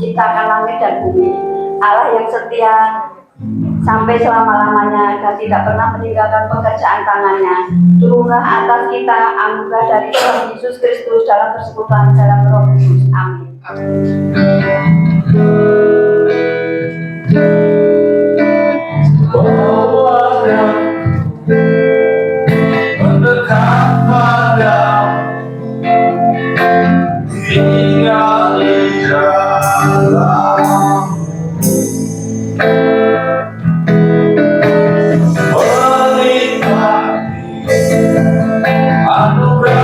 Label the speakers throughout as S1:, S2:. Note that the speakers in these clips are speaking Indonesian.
S1: menciptakan langit dan bumi, Allah yang setia sampai selama-lamanya dan tidak pernah meninggalkan pekerjaan tangannya. Turunlah atas kita anugerah dari Tuhan Yesus Kristus dalam persekutuan dalam Roh Kudus. Amin.
S2: Mendekat padamu, tinggal di dalam, menikmati anugerah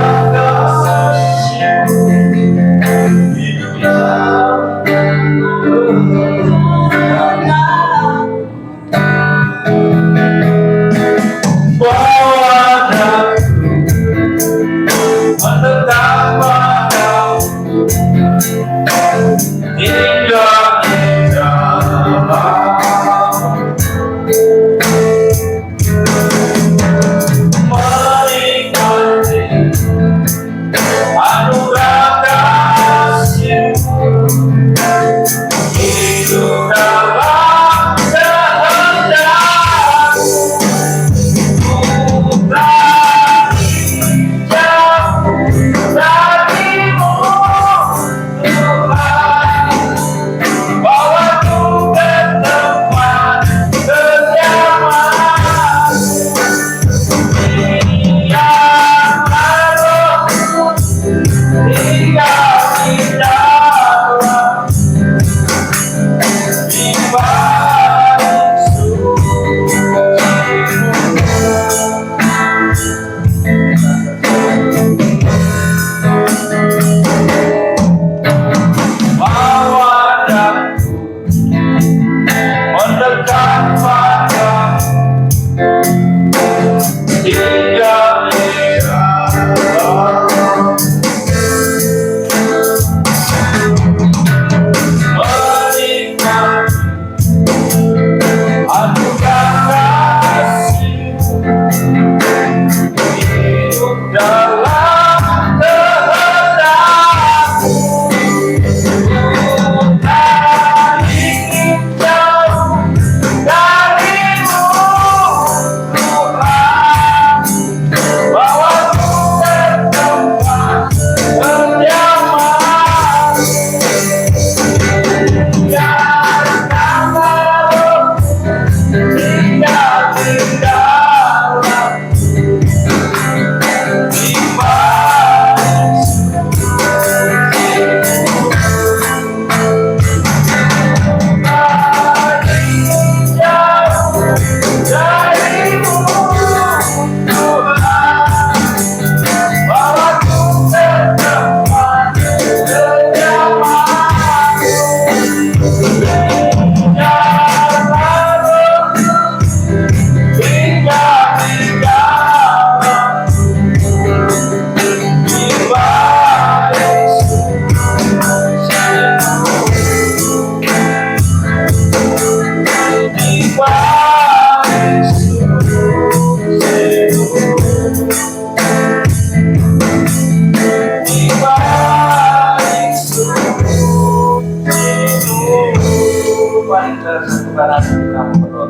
S2: kasih-Mu di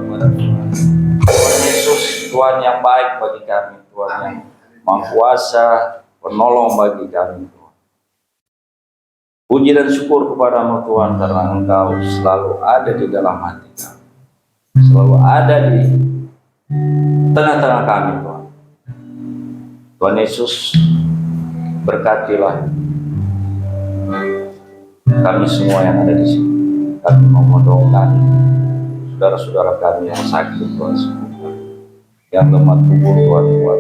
S2: Tuhan yang baik bagi kami, Tuhan yang Maha Kuasa, penolong bagi kami, Tuhan. Puji dan syukur kepada-Mu Tuhan, karena Engkau selalu ada di dalam hati kami, selalu ada di tengah-tengah kami, Tuhan. Tuhan Yesus, berkatilah kami semua yang ada di sini. Kami memohon saudara-saudara kami yang sakit, Tuhan, yang lemah tubuh, Tuhan, kuat.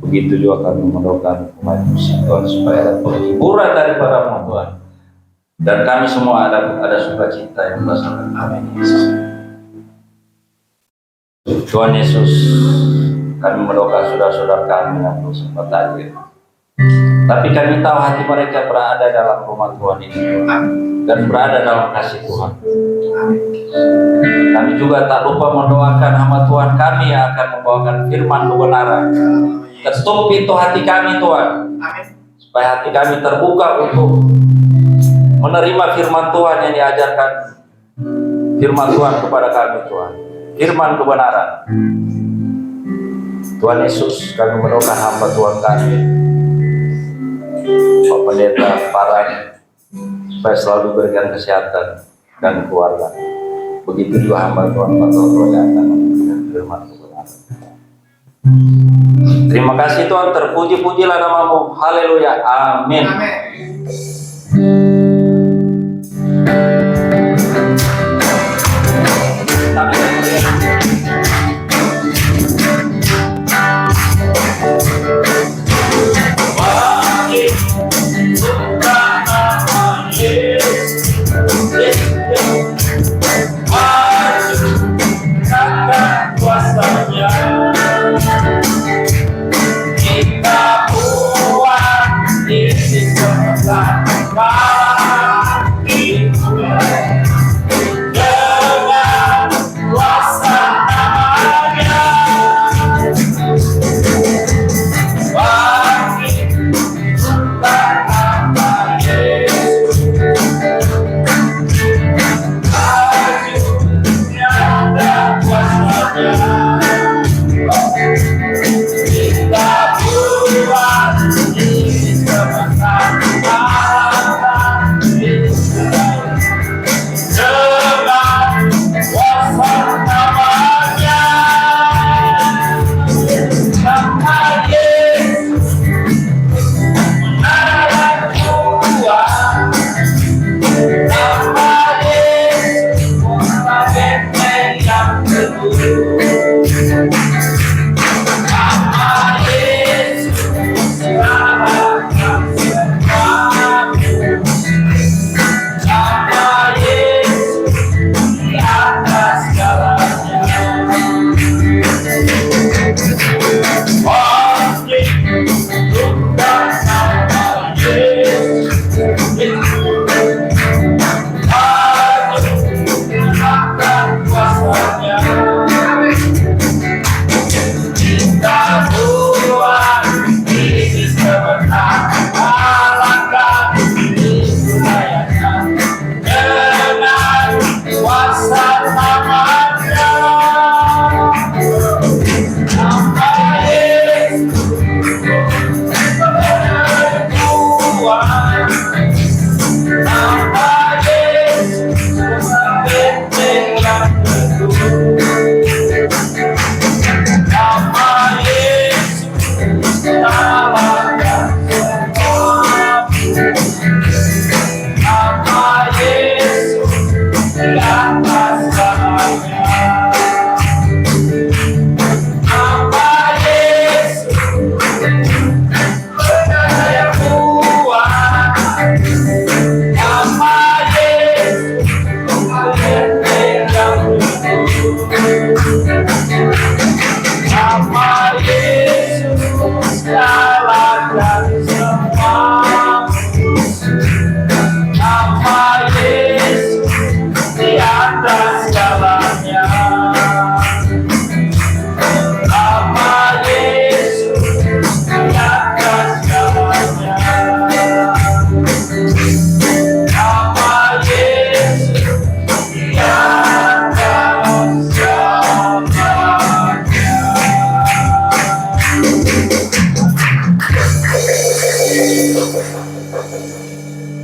S2: Begitu juga kami memohon umat musik, Tuhan, supaya ada penghiburan daripada-Mu, Tuhan. Dan kami semua ada sukacita yang berdasarkan amin, Yesus. Tuhan Yesus, kami mendoakan saudara-saudara kami yang belum sempat hadir. Tapi kami tahu hati mereka berada dalam rumah Tuhan ini, dan berada dalam kasih Tuhan. Kami juga tak lupa mendoakan hamba Tuhan kami yang akan membawakan firman kebenaran. Ketuk pintu hati kami, Tuhan, supaya hati kami terbuka untuk menerima firman Tuhan yang diajarkan, firman Tuhan kepada kami Tuhan, firman kebenaran. Tuhan Yesus, kami mendoakan hamba Tuhan kami, Pak Pendeta Parang, supaya selalu berikan kesehatan dan keluarga. Begitu juga hamba Tuhan Pak Toto yang akan memberikan firman kebenaran. Terima kasih Tuhan, terpuji-pujilah namamu. Haleluya, amin.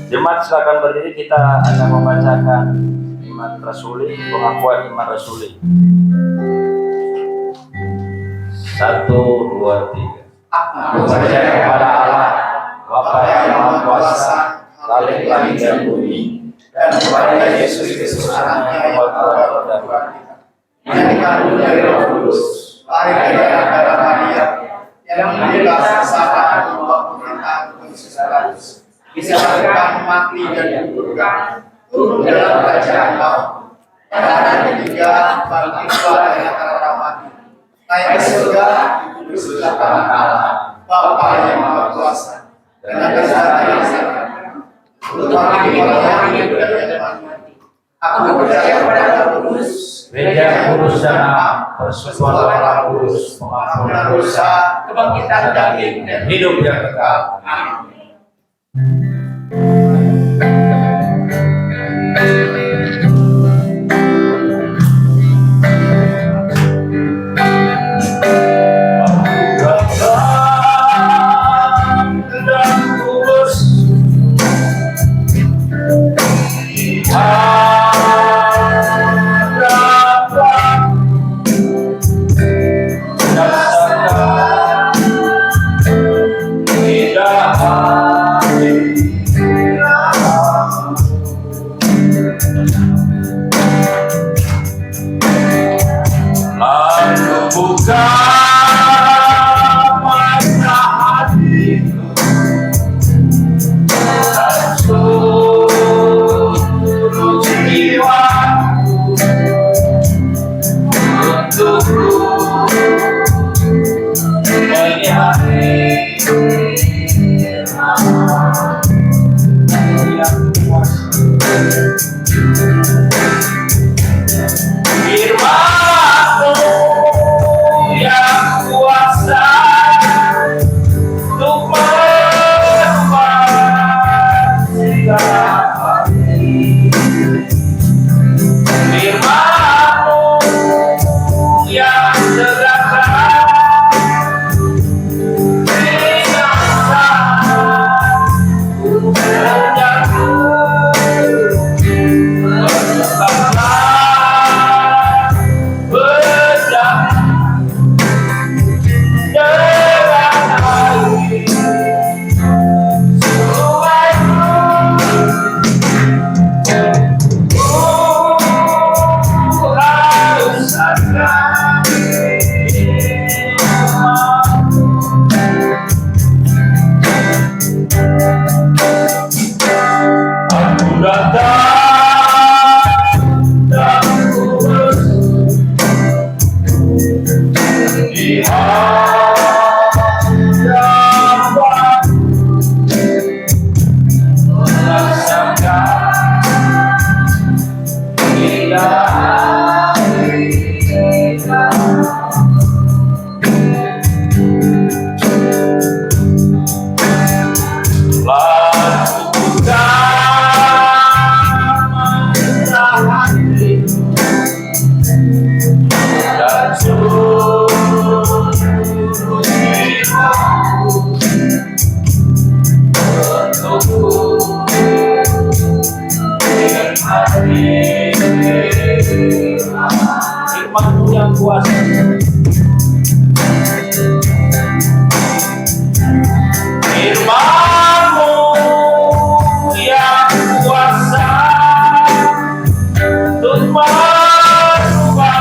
S2: Jemaat silakan berdiri, kita akan membacakan iman rasuli, pengakuan iman rasuli. 1, 2, 3. Aku percaya kepada Allah, Bapa yang Maha Kuasa, Khalik langit dan bumi, dan kepada Yesus Kristus anaknya yang Tuhan dan yang dikandung dari Roh Kudus, lahir dari darah Maria, yang menderita sengsara di bawah pemerintahan Pontius Pilatus, disangkakan mati dan dikuburkan, turun dalam kerajaan maut, pada hari ketiga bangkit dari antara orang mati, naik ke surga, duduk sebelah kanan Allah, Bapa yang Maha Kuasa, dengan kesehatan yang sama, untuk orang yang beriman mati. Aku percaya kepada Roh Kudus, Gereja Kudus dan Am, persekutuan orang kudus, pengampunan dosa, kebangkitan daging dan hidup yang kekal. Amin. Buka mata hatiku dan seluruh jiwaku untukku menyadari yang kuasa. Firman-Mu yang kuasa untuk merubah segala hati. Firman-Mu yang tegakkan Firman-Mu yang kuasa. Firman-Mu yang kuasa untuk merubah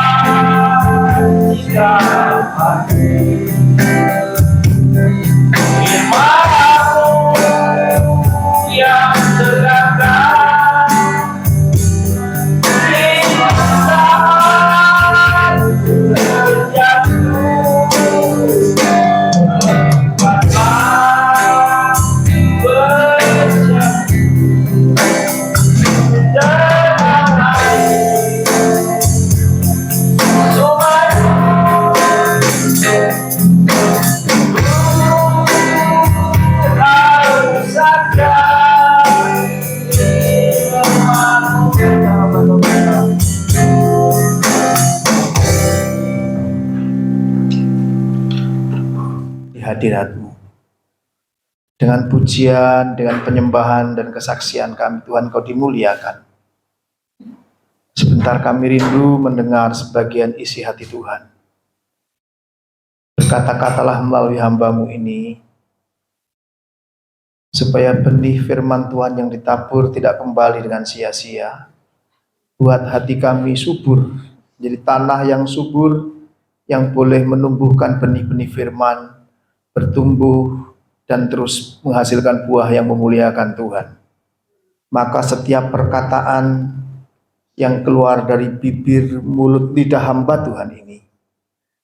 S2: segala hati. Firman-Mu yang tegakkan
S3: hadirat-Mu. Dengan pujian, dengan penyembahan dan kesaksian kami, Tuhan, Kau dimuliakan. Sebentar kami rindu mendengar sebagian isi hati Tuhan. Berkata-katalah melalui hamba-Mu ini, supaya benih firman Tuhan yang ditabur tidak kembali dengan sia-sia. Buat hati kami subur, jadi tanah yang subur, yang boleh menumbuhkan benih-benih firman, bertumbuh dan terus menghasilkan buah yang memuliakan Tuhan. Maka setiap perkataan yang keluar dari bibir, mulut, lidah hamba Tuhan ini,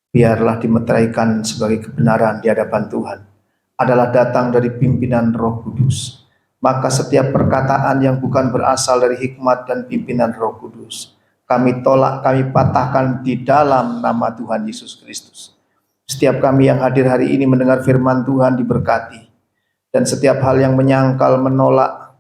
S3: biarlah dimeteraikan sebagai kebenaran di hadapan Tuhan, adalah datang dari pimpinan Roh Kudus. Maka setiap perkataan yang bukan berasal dari hikmat dan pimpinan Roh Kudus, kami tolak, kami patahkan di dalam nama Tuhan Yesus Kristus. Setiap kami yang hadir hari ini mendengar firman Tuhan diberkati. Dan setiap hal yang menyangkal, menolak,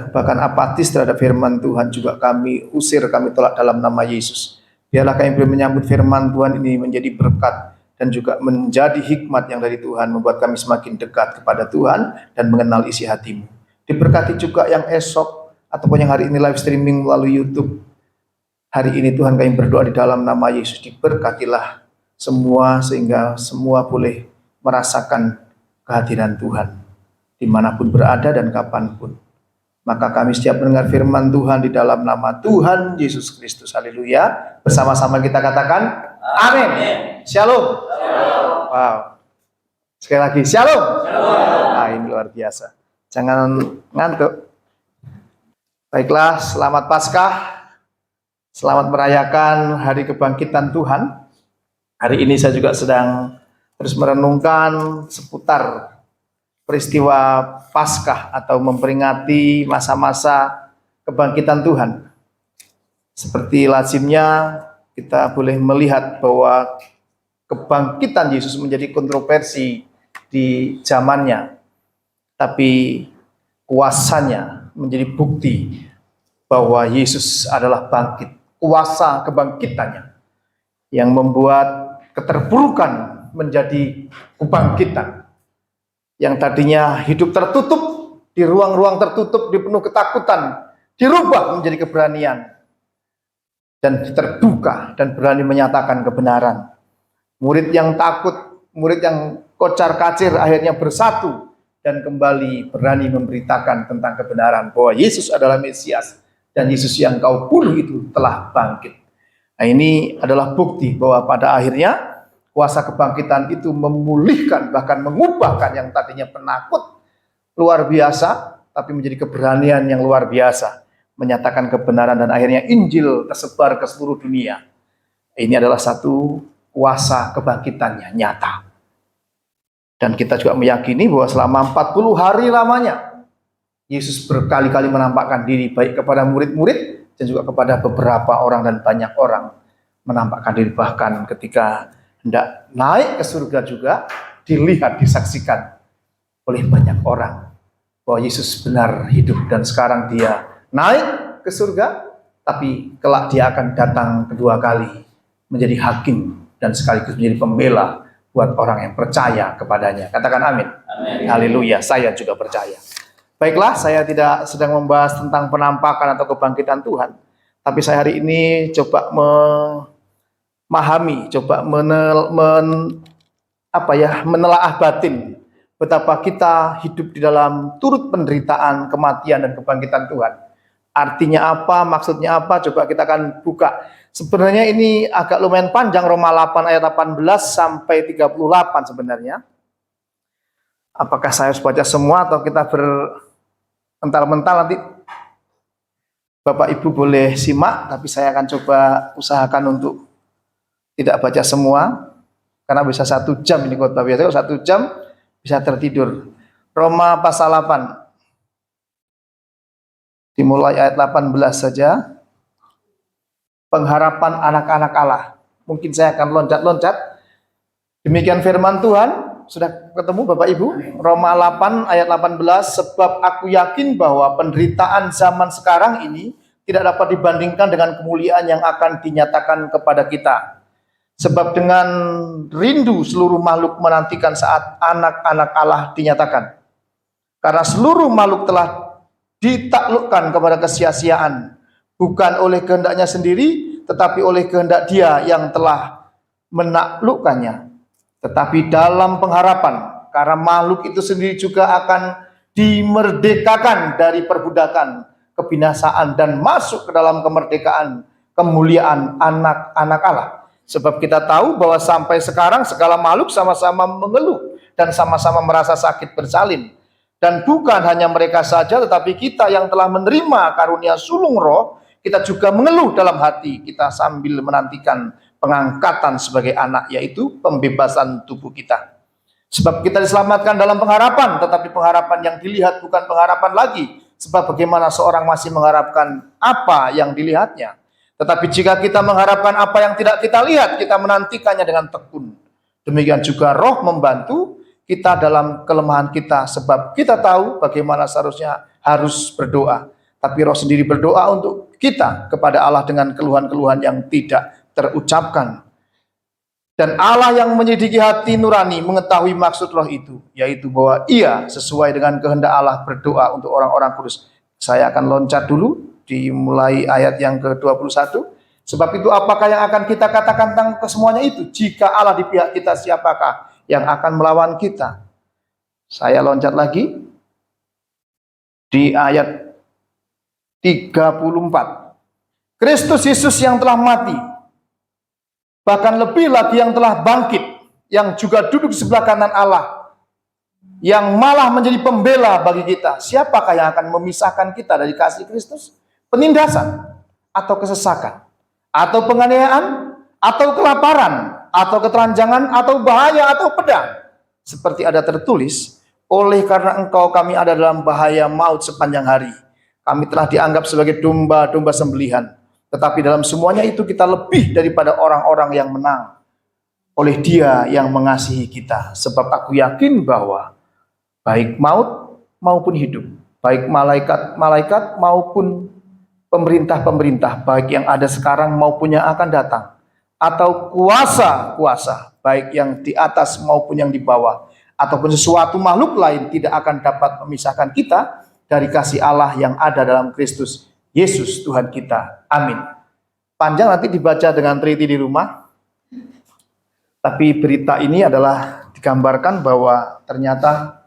S3: bahkan apatis terhadap firman Tuhan juga kami usir, kami tolak dalam nama Yesus. Biarlah kami boleh menyambut firman Tuhan ini menjadi berkat dan juga menjadi hikmat yang dari Tuhan, membuat kami semakin dekat kepada Tuhan dan mengenal isi hati-Mu. Diberkati juga yang esok ataupun yang hari ini live streaming melalui YouTube. Hari ini Tuhan, kami berdoa di dalam nama Yesus, diberkatilah semua sehingga semua boleh merasakan kehadiran Tuhan dimanapun berada dan kapanpun. Maka kami setiap mendengar firman Tuhan di dalam nama Tuhan Yesus Kristus. Haleluya. Bersama-sama kita katakan Amin. Shalom. Wow. Sekali lagi, shalom. Nah, ini luar biasa. Jangan ngantuk. Baiklah, selamat Paskah. Selamat merayakan Hari Kebangkitan Tuhan. Hari ini saya juga sedang terus merenungkan seputar peristiwa Paskah atau memperingati masa-masa kebangkitan Tuhan. Seperti lazimnya kita boleh melihat bahwa kebangkitan Yesus menjadi kontroversi di zamannya. Tapi kuasanya menjadi bukti bahwa Yesus adalah bangkit. Kuasa kebangkitannya yang membuat keterpurukan menjadi kebangkitan. Yang tadinya hidup tertutup, di ruang-ruang tertutup, dipenuh ketakutan, dirubah menjadi keberanian. Dan terbuka dan berani menyatakan kebenaran. Murid yang takut, murid yang kocar-kacir akhirnya bersatu dan kembali berani memberitakan tentang kebenaran bahwa Yesus adalah Mesias dan Yesus yang kau bunuh itu telah bangkit. Nah, ini adalah bukti bahwa pada akhirnya kuasa kebangkitan itu memulihkan, bahkan mengubahkan yang tadinya penakut luar biasa, tapi menjadi keberanian yang luar biasa, menyatakan kebenaran dan akhirnya Injil tersebar ke seluruh dunia. Ini adalah satu kuasa kebangkitannya nyata. Dan kita juga meyakini bahwa selama 40 hari lamanya Yesus berkali-kali menampakkan diri baik kepada murid-murid dan juga kepada beberapa orang dan banyak orang. Menampakkan diri bahkan ketika hendak naik ke surga juga dilihat, disaksikan oleh banyak orang bahwa Yesus benar hidup dan sekarang dia naik ke surga, tapi kelak dia akan datang kedua kali menjadi hakim dan sekaligus menjadi pembela buat orang yang percaya kepadanya. Katakan amin. Amin. Haleluya, saya juga percaya. Baiklah, saya tidak sedang membahas tentang penampakan atau kebangkitan Tuhan, tapi saya hari ini coba memahami, coba menelaah batin betapa kita hidup di dalam turut penderitaan, kematian dan kebangkitan Tuhan. Artinya apa, maksudnya apa, coba kita akan buka. Sebenarnya ini agak lumayan panjang, Roma 8 ayat 18 sampai 38 sebenarnya. Apakah saya harus baca semua atau kita mental nanti Bapak Ibu boleh simak, tapi saya akan coba usahakan untuk tidak baca semua, karena bisa 1 jam ini khotbah. Biasanya kalau 1 jam bisa tertidur. Roma pasal 8. Dimulai ayat 18 saja. Pengharapan anak-anak Allah. Mungkin saya akan loncat-loncat. Demikian firman Tuhan. Sudah ketemu Bapak Ibu? Roma 8 ayat 18. Sebab aku yakin bahwa penderitaan zaman sekarang ini tidak dapat dibandingkan dengan kemuliaan yang akan dinyatakan kepada kita. Sebab dengan rindu seluruh makhluk menantikan saat anak-anak Allah dinyatakan. Karena seluruh makhluk telah ditaklukkan kepada kesia-siaan, bukan oleh kehendaknya sendiri, tetapi oleh kehendak Dia yang telah menaklukkannya. Tetapi dalam pengharapan, karena makhluk itu sendiri juga akan dimerdekakan dari perbudakan, kebinasaan, dan masuk ke dalam kemerdekaan, kemuliaan anak-anak Allah. Sebab kita tahu bahwa sampai sekarang segala makhluk sama-sama mengeluh dan sama-sama merasa sakit bersalin. Dan bukan hanya mereka saja, tetapi kita yang telah menerima karunia sulung roh, kita juga mengeluh dalam hati kita sambil menantikan pengangkatan sebagai anak, yaitu pembebasan tubuh kita. Sebab kita diselamatkan dalam pengharapan, tetapi pengharapan yang dilihat bukan pengharapan lagi. Sebab bagaimana seorang masih mengharapkan apa yang dilihatnya. Tetapi jika kita mengharapkan apa yang tidak kita lihat, kita menantikannya dengan tekun. Demikian juga roh membantu kita dalam kelemahan kita, sebab kita tahu bagaimana seharusnya harus berdoa. Tapi roh sendiri berdoa untuk kita kepada Allah dengan keluhan-keluhan yang tidak terucapkan. Dan Allah yang menyelidiki hati nurani mengetahui maksud roh itu, yaitu bahwa ia sesuai dengan kehendak Allah berdoa untuk orang-orang kudus. Saya akan loncat dulu, dimulai ayat yang ke-21. Sebab itu apakah yang akan kita katakan tentang kesemuanya itu? Jika Allah di pihak kita, siapakah yang akan melawan kita? Saya loncat lagi di ayat 34. Kristus Yesus yang telah mati bahkan lebih lagi yang telah bangkit, yang juga duduk di sebelah kanan Allah, yang malah menjadi pembela bagi kita. Siapakah yang akan memisahkan kita dari kasih Kristus? Penindasan, atau kesesakan, atau penganiayaan, atau kelaparan, atau ketelanjangan, atau bahaya, atau pedang. Seperti ada tertulis, oleh karena engkau kami ada dalam bahaya maut sepanjang hari. Kami telah dianggap sebagai domba-domba sembelihan. Tetapi dalam semuanya itu kita lebih daripada orang-orang yang menang oleh Dia yang mengasihi kita. Sebab aku yakin bahwa baik maut maupun hidup, baik malaikat-malaikat maupun pemerintah-pemerintah, baik yang ada sekarang maupun yang akan datang, atau kuasa-kuasa, baik yang di atas maupun yang di bawah, ataupun sesuatu makhluk lain tidak akan dapat memisahkan kita dari kasih Allah yang ada dalam Kristus Yesus Tuhan kita. Amin. Panjang nanti dibaca dengan teliti di rumah. Tapi berita ini adalah digambarkan bahwa ternyata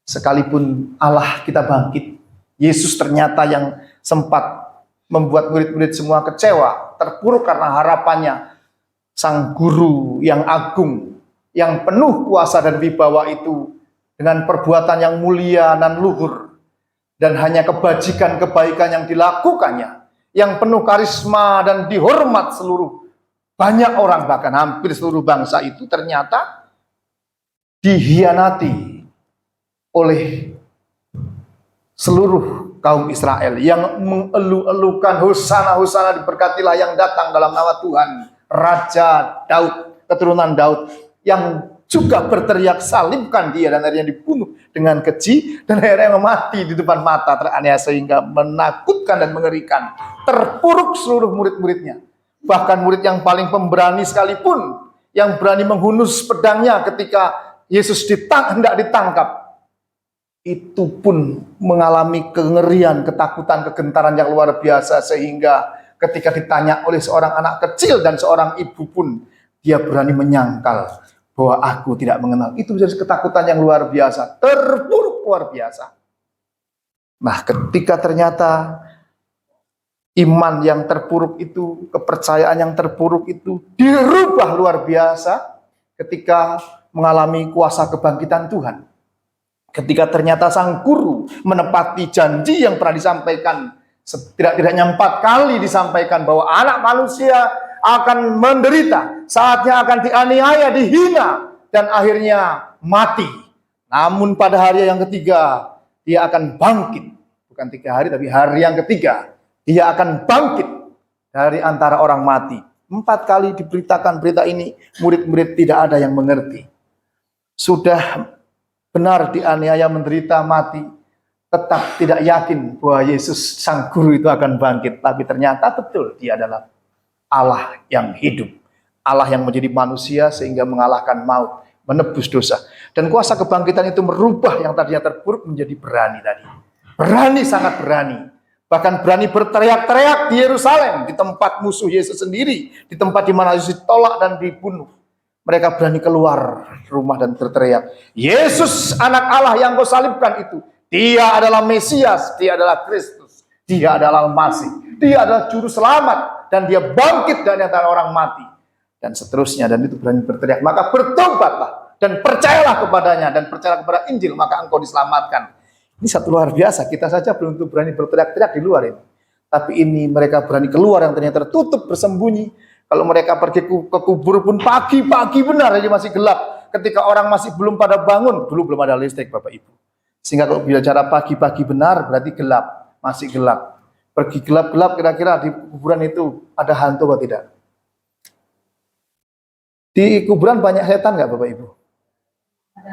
S3: sekalipun Allah kita bangkit, Yesus ternyata yang sempat membuat murid-murid semua kecewa, terpuruk karena harapannya. Sang guru yang agung, yang penuh kuasa dan wibawa itu, dengan perbuatan yang mulia dan luhur, dan hanya kebajikan kebaikan yang dilakukannya, yang penuh karisma dan dihormat seluruh banyak orang, bahkan hampir seluruh bangsa itu ternyata dihianati oleh seluruh kaum Israel yang mengeluh-elukan hosana, hosana, diberkatilah yang datang dalam nama Tuhan, Raja Daud, keturunan Daud, yang juga berteriak salibkan dia, dan akhirnya dibunuh dengan keji, dan akhirnya mati di depan mata teraniaya sehingga menakutkan dan mengerikan. Terpuruk seluruh murid-muridnya, bahkan murid yang paling pemberani sekalipun, yang berani menghunus pedangnya ketika Yesus hendak ditangkap, itu pun mengalami kengerian, ketakutan, kegentaran yang luar biasa, sehingga ketika ditanya oleh seorang anak kecil dan seorang ibu pun, dia berani menyangkal bahwa aku tidak mengenal. Itu menjadi ketakutan yang luar biasa, terpuruk luar biasa. Nah, ketika ternyata iman yang terpuruk itu, kepercayaan yang terpuruk itu dirubah luar biasa ketika mengalami kuasa kebangkitan Tuhan. Ketika ternyata sang guru menepati janji yang pernah disampaikan, tidak-tidaknya 4 kali disampaikan bahwa anak manusia akan menderita, saatnya akan dianiaya, dihina, dan akhirnya mati. Namun pada hari yang ketiga, dia akan bangkit. Bukan 3 hari, tapi hari yang ketiga, dia akan bangkit dari antara orang mati. 4 kali diberitakan berita ini, murid-murid tidak ada yang mengerti. Sudah benar dianiaya, menderita, mati, tetap tidak yakin bahwa Yesus sang guru itu akan bangkit. Tapi ternyata betul, dia adalah Allah yang hidup, Allah yang menjadi manusia sehingga mengalahkan maut, menebus dosa. Dan kuasa kebangkitan itu merubah yang tadinya terpuruk menjadi berani tadi. Berani, sangat berani. Bahkan berani berteriak-teriak di Yerusalem, di tempat musuh Yesus sendiri, di tempat di mana Yesus ditolak dan dibunuh. Mereka berani keluar rumah dan berteriak, Yesus anak Allah yang kau salibkan itu, dia adalah Mesias, dia adalah Kristus, dia adalah Al-Masih, dia adalah juru selamat, dan dia bangkit dari antara orang mati, dan seterusnya. Dan itu berani berteriak. Maka bertobatlah dan percayalah kepadanya, dan percayalah kepada Injil, maka engkau diselamatkan. Ini satu luar biasa. Kita saja belum tentu berani berteriak-teriak di luar ini, tapi ini mereka berani keluar yang ternyata tertutup, bersembunyi. Kalau mereka pergi ke kubur pun pagi-pagi benar, jadi masih gelap. Ketika orang masih belum pada bangun, dulu belum ada listrik Bapak Ibu. Sehingga kalau bicara pagi-pagi benar berarti gelap, masih gelap. Pergi gelap-gelap, kira-kira di kuburan itu ada hantu atau tidak? Di kuburan banyak setan nggak Bapak Ibu?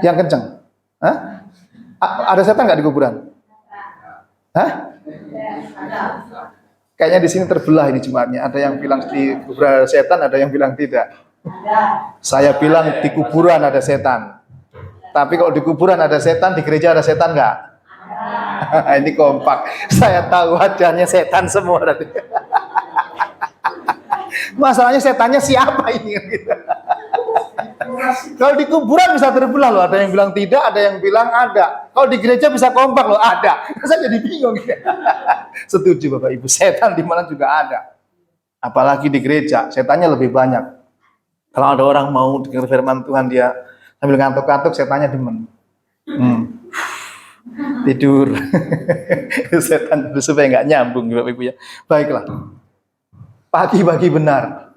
S3: Yang kenceng? Hah? Ada setan nggak di kuburan? Hah? Kayaknya di sini terbelah ini jemaatnya. Ada yang bilang di kuburan ada setan, ada yang bilang tidak. Saya bilang di kuburan ada setan. Tapi kalau di kuburan ada setan, di gereja ada setan nggak? Ini kompak. Saya tahu wajahnya setan semua. Masalahnya setannya siapa ini? Kalau di kuburan bisa terbelah loh. Ada yang bilang tidak, ada yang bilang ada. Kalau di gereja bisa kompak loh, ada. Saya jadi bingung. Setuju Bapak Ibu, setan di mana juga ada. Apalagi di gereja, setannya lebih banyak. Kalau ada orang mau dengar firman Tuhan, dia sambil ngantuk-ngantuk, setannya demen. Tidur. Setan supaya nggak nyambung, Bapak Ibu ya. Baiklah. Pagi-pagi benar.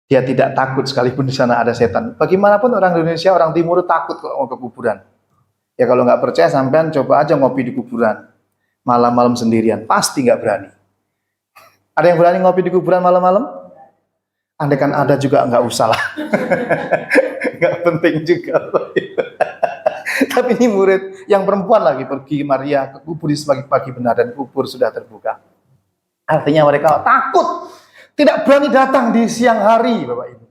S3: Dia tidak takut sekalipun di sana ada setan. Bagaimanapun orang Indonesia, orang Timur takut kalau mau ke kuburan. Ya kalau nggak percaya, sampean coba aja ngopi di kuburan. Malam-malam sendirian. Pasti nggak berani. Ada yang berani ngopi di kuburan malam-malam? Andai kan ada juga nggak usah lah. Nggak penting juga. Tapi ini murid yang perempuan lagi pergi Maria ke kubur di pagi benar dan kubur sudah terbuka. Artinya mereka takut, tidak berani datang di siang hari, Bapak Ibu.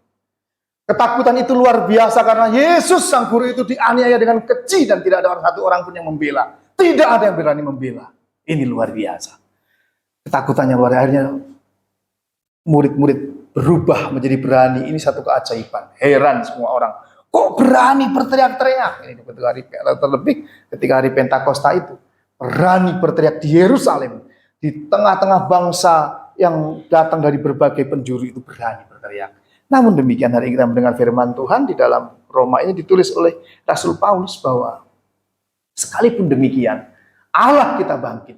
S3: Ketakutan itu luar biasa karena Yesus sang guru itu dianiaya dengan keji dan tidak ada satu orang pun yang membela. Tidak ada yang berani membela. Ini luar biasa. Ketakutannya luar biasa. Akhirnya murid-murid berubah menjadi berani. Ini satu keajaiban. Heran semua orang. Kok berani berteriak-teriak? Ini ketika hari, terlebih ketika hari Pentakosta itu. Berani berteriak di Yerusalem. Di tengah-tengah bangsa yang datang dari berbagai penjuru itu berani berteriak. Namun demikian hari ini kita mendengar firman Tuhan di dalam Roma ini ditulis oleh Rasul Paulus bahwa sekalipun demikian Allah kita bangkit.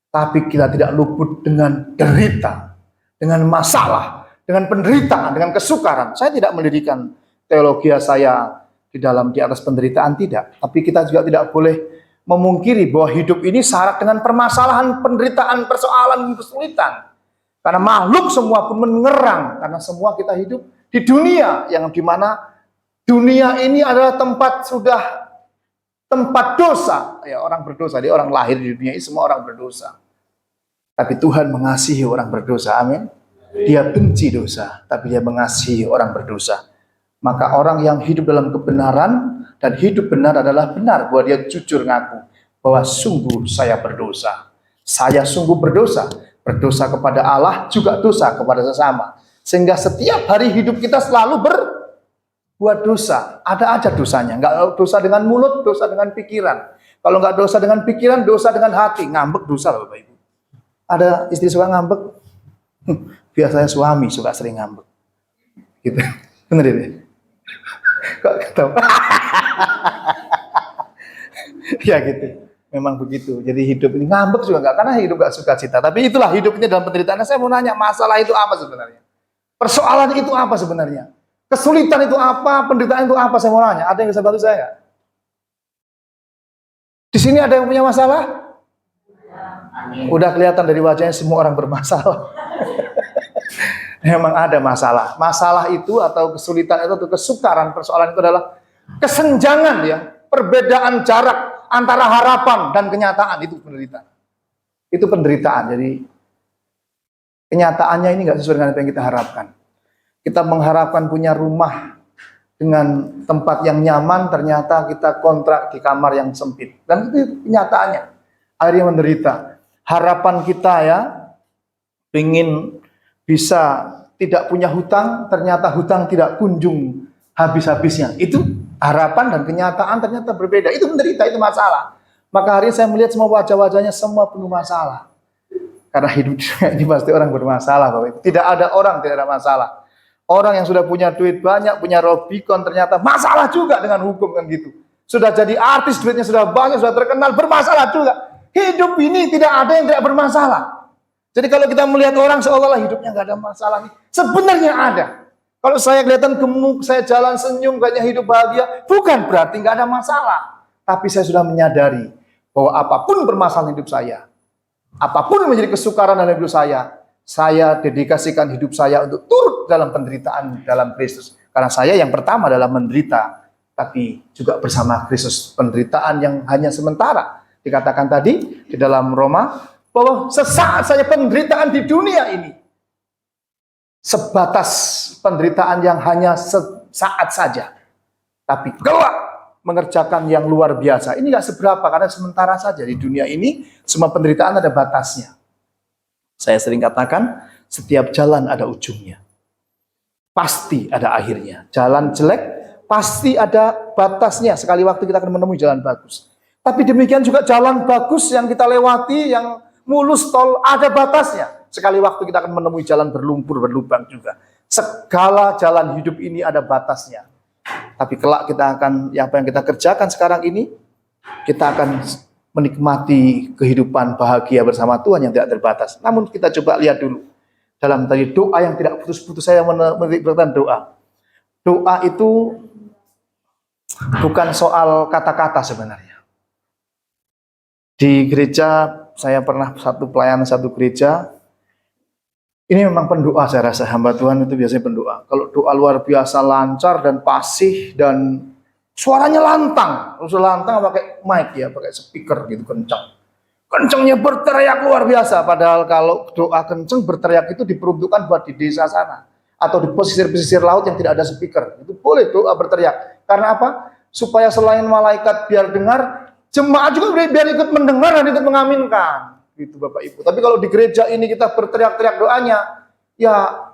S3: Tapi kita tidak luput dengan derita, dengan masalah, dengan penderitaan, dengan kesukaran. Saya tidak mendirikan teologi saya di atas penderitaan, tidak. Tapi kita juga tidak boleh memungkiri bahwa hidup ini syarat dengan permasalahan, penderitaan, persoalan, kesulitan. Karena makhluk semua pun mengerang, karena semua kita hidup di dunia yang dimana dunia ini adalah tempat dosa. Ya, orang berdosa, dia orang lahir di dunia ini semua orang berdosa. Tapi Tuhan mengasihi orang berdosa, amin. Dia benci dosa, tapi dia mengasihi orang berdosa. Maka orang yang hidup dalam kebenaran dan hidup benar adalah benar bahwa dia jujur ngaku bahwa sungguh saya berdosa. Saya sungguh berdosa. Berdosa kepada Allah juga dosa kepada sesama. Sehingga setiap hari hidup kita selalu berbuat dosa. Ada aja dosanya. Enggak dosa dengan mulut, dosa dengan pikiran. Kalau enggak dosa dengan pikiran, dosa dengan hati. Ngambek dosa loh Bapak Ibu. Ada istri suka ngambek? Biasanya suami suka sering ngambek. Gitu. Bener ini? Kok ketawa? Ya gitu. Memang begitu. Jadi hidup ini ngambek juga enggak, karena hidup enggak suka cita. Tapi itulah hidup ini dalam penderitaan. Saya mau nanya, masalah itu apa sebenarnya? Persoalan itu apa sebenarnya? Kesulitan itu apa? Penderitaan itu apa? Saya mau nanya. Ada yang bisa bantu saya? Di sini ada yang punya masalah? Udah kelihatan dari wajahnya semua orang bermasalah. Memang ada masalah. Masalah itu atau kesulitan itu atau kesukaran, persoalan itu adalah kesenjangan ya, perbedaan jarak antara harapan dan kenyataan. Itu penderitaan. Itu penderitaan. Jadi kenyataannya ini nggak sesuai dengan apa yang kita harapkan. Kita mengharapkan punya rumah dengan tempat yang nyaman, ternyata kita kontrak di kamar yang sempit. Dan itu kenyataannya. Akhirnya menderita. Harapan kita ya, ingin bisa tidak punya hutang, ternyata hutang tidak kunjung habis-habisnya. Itu harapan dan kenyataan ternyata berbeda. Itu menderita, itu masalah. Maka hari ini saya melihat semua wajah-wajahnya semua penuh masalah. Karena hidup ini pasti orang bermasalah, Bapak Ibu. Tidak ada orang tidak ada masalah. Orang yang sudah punya duit banyak, punya Robicon, ternyata masalah juga dengan hukum kan gitu. Sudah jadi artis, duitnya sudah banyak, sudah terkenal, bermasalah juga. Hidup ini tidak ada yang tidak bermasalah. Jadi kalau kita melihat orang seolah-olah hidupnya nggak ada masalah, sebenarnya ada. Kalau saya kelihatan gemuk, saya jalan senyum, kayaknya hidup bahagia, bukan berarti nggak ada masalah. Tapi saya sudah menyadari bahwa apapun permasalahan hidup saya, apapun yang menjadi kesukaran dalam hidup saya dedikasikan hidup saya untuk turut dalam penderitaan dalam Kristus. Karena saya yang pertama dalam menderita, tapi juga bersama Kristus. Penderitaan yang hanya sementara. Dikatakan tadi di dalam Roma, bahwa sesaat saja penderitaan di dunia ini. Sebatas penderitaan yang hanya sesaat saja. Tapi kelak mengerjakan yang luar biasa. Ini nggak seberapa, karena sementara saja di dunia ini, semua penderitaan ada batasnya. Saya sering katakan, setiap jalan ada ujungnya. Pasti ada akhirnya. Jalan jelek, pasti ada batasnya. Sekali waktu kita akan menemui jalan bagus. Tapi demikian juga jalan bagus yang kita lewati, yang mulus tol, ada batasnya. Sekali waktu kita akan menemui jalan berlumpur, berlubang juga. Segala jalan hidup ini ada batasnya. Tapi kelak kita akan, apa yang kita kerjakan sekarang ini, kita akan menikmati kehidupan bahagia bersama Tuhan yang tidak terbatas. Namun kita coba lihat dulu dalam tadi doa yang tidak putus-putus. Saya menerima doa. Doa itu bukan soal kata-kata sebenarnya. Di gereja, saya pernah satu pelayanan satu gereja. Ini memang pendoa, saya rasa hamba Tuhan itu biasanya pendoa. Kalau doa luar biasa lancar dan fasih dan suaranya lantang. Terus lantang pakai mic ya, pakai speaker gitu kencang. Kencangnya berteriak luar biasa. Padahal kalau doa kencang berteriak itu diperuntukkan buat di desa sana atau di pesisir-pesisir laut yang tidak ada speaker. Itu boleh doa berteriak. Karena apa? Supaya selain malaikat biar dengar, jemaat juga biar ikut mendengar dan ikut mengaminkan. Gitu Bapak Ibu. Tapi kalau di gereja ini kita berteriak-teriak doanya, ya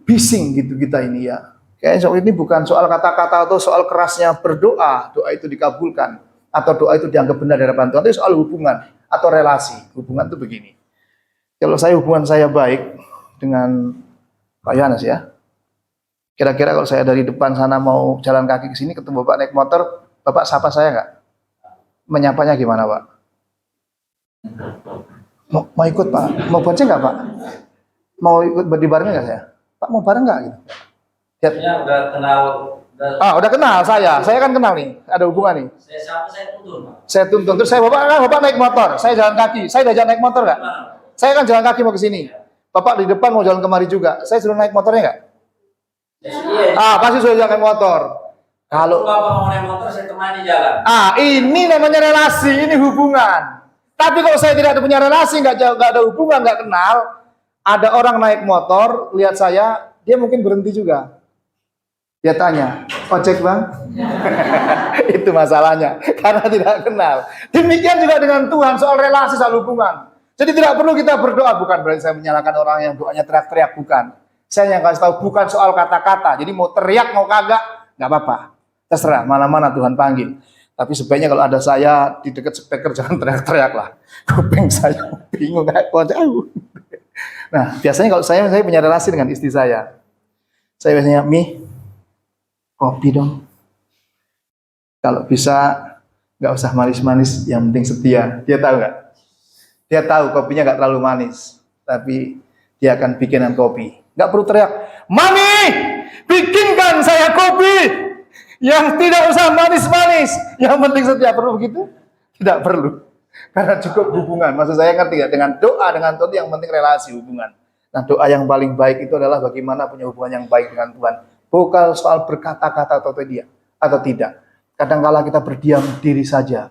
S3: bising gitu kita ini ya. Kayaknya soal ini bukan soal kata-kata atau soal kerasnya berdoa, doa itu dikabulkan atau doa itu dianggap benar dari hadapan Tuhan. Itu soal hubungan atau relasi. Hubungan itu begini. Kalau hubungan saya baik dengan Pak Yohanes ya. Kira-kira kalau saya dari depan sana mau jalan kaki ke sini ketemu Bapak naik motor, Bapak sapa saya nggak? Menyapanya gimana Pak? Mau ikut Pak? Mau bonceng nggak Pak? Mau ikut bareng nggak saya? Pak mau bareng nggak gitu?
S2: Ya, udah kenal.
S3: Udah kenal saya kan kenal nih, ada hubungan nih.
S2: Saya tuntun Pak.
S3: Saya tuntun, terus bapak naik motor, saya jalan kaki. Saya udah jalan naik motor nggak? Saya kan jalan kaki mau ke sini. Bapak di depan mau jalan kemari juga. Saya suruh naik motornya nggak?
S2: Iya.
S3: Pasti sudah jalan naik motor. Kalau
S2: Bapak mau naik motor, saya temani jalan.
S3: Ini namanya relasi, ini hubungan. Tapi kalau saya tidak ada punya relasi, nggak ada hubungan, nggak kenal, ada orang naik motor, lihat saya, dia mungkin berhenti juga. Dia tanya, ojek bang? Itu masalahnya, karena tidak kenal. Demikian juga dengan Tuhan, soal relasi, soal hubungan. Jadi tidak perlu kita berdoa, bukan berarti saya menyalahkan orang yang doanya teriak-teriak, bukan. Saya yang kasih tahu, bukan soal kata-kata. Jadi mau teriak, mau kagak, nggak apa-apa. Terserah, mana-mana Tuhan panggil. Tapi sebaiknya kalau ada saya di dekat speaker jangan teriak-teriak lah. Kuping saya bingung kayak jauh. Nah, biasanya kalau saya punya relasi dengan istri saya. Saya biasanya, Mi, kopi dong. Kalau bisa nggak usah manis-manis, yang penting setia. Dia tahu nggak? Dia tahu kopinya nggak terlalu manis, tapi dia akan bikinan kopi. Nggak perlu teriak, Mami, bikinkan saya kopi. Yang tidak usah manis-manis, yang penting setia. Perlu begitu? Tidak perlu, karena cukup hubungan. Maksud saya ngerti ya, dengan doa dengan Tuhan yang penting relasi hubungan. Nah doa yang paling baik itu adalah bagaimana punya hubungan yang baik dengan Tuhan. Bukan soal berkata-kata atau tidak. Kadang-kala kita berdiam diri saja,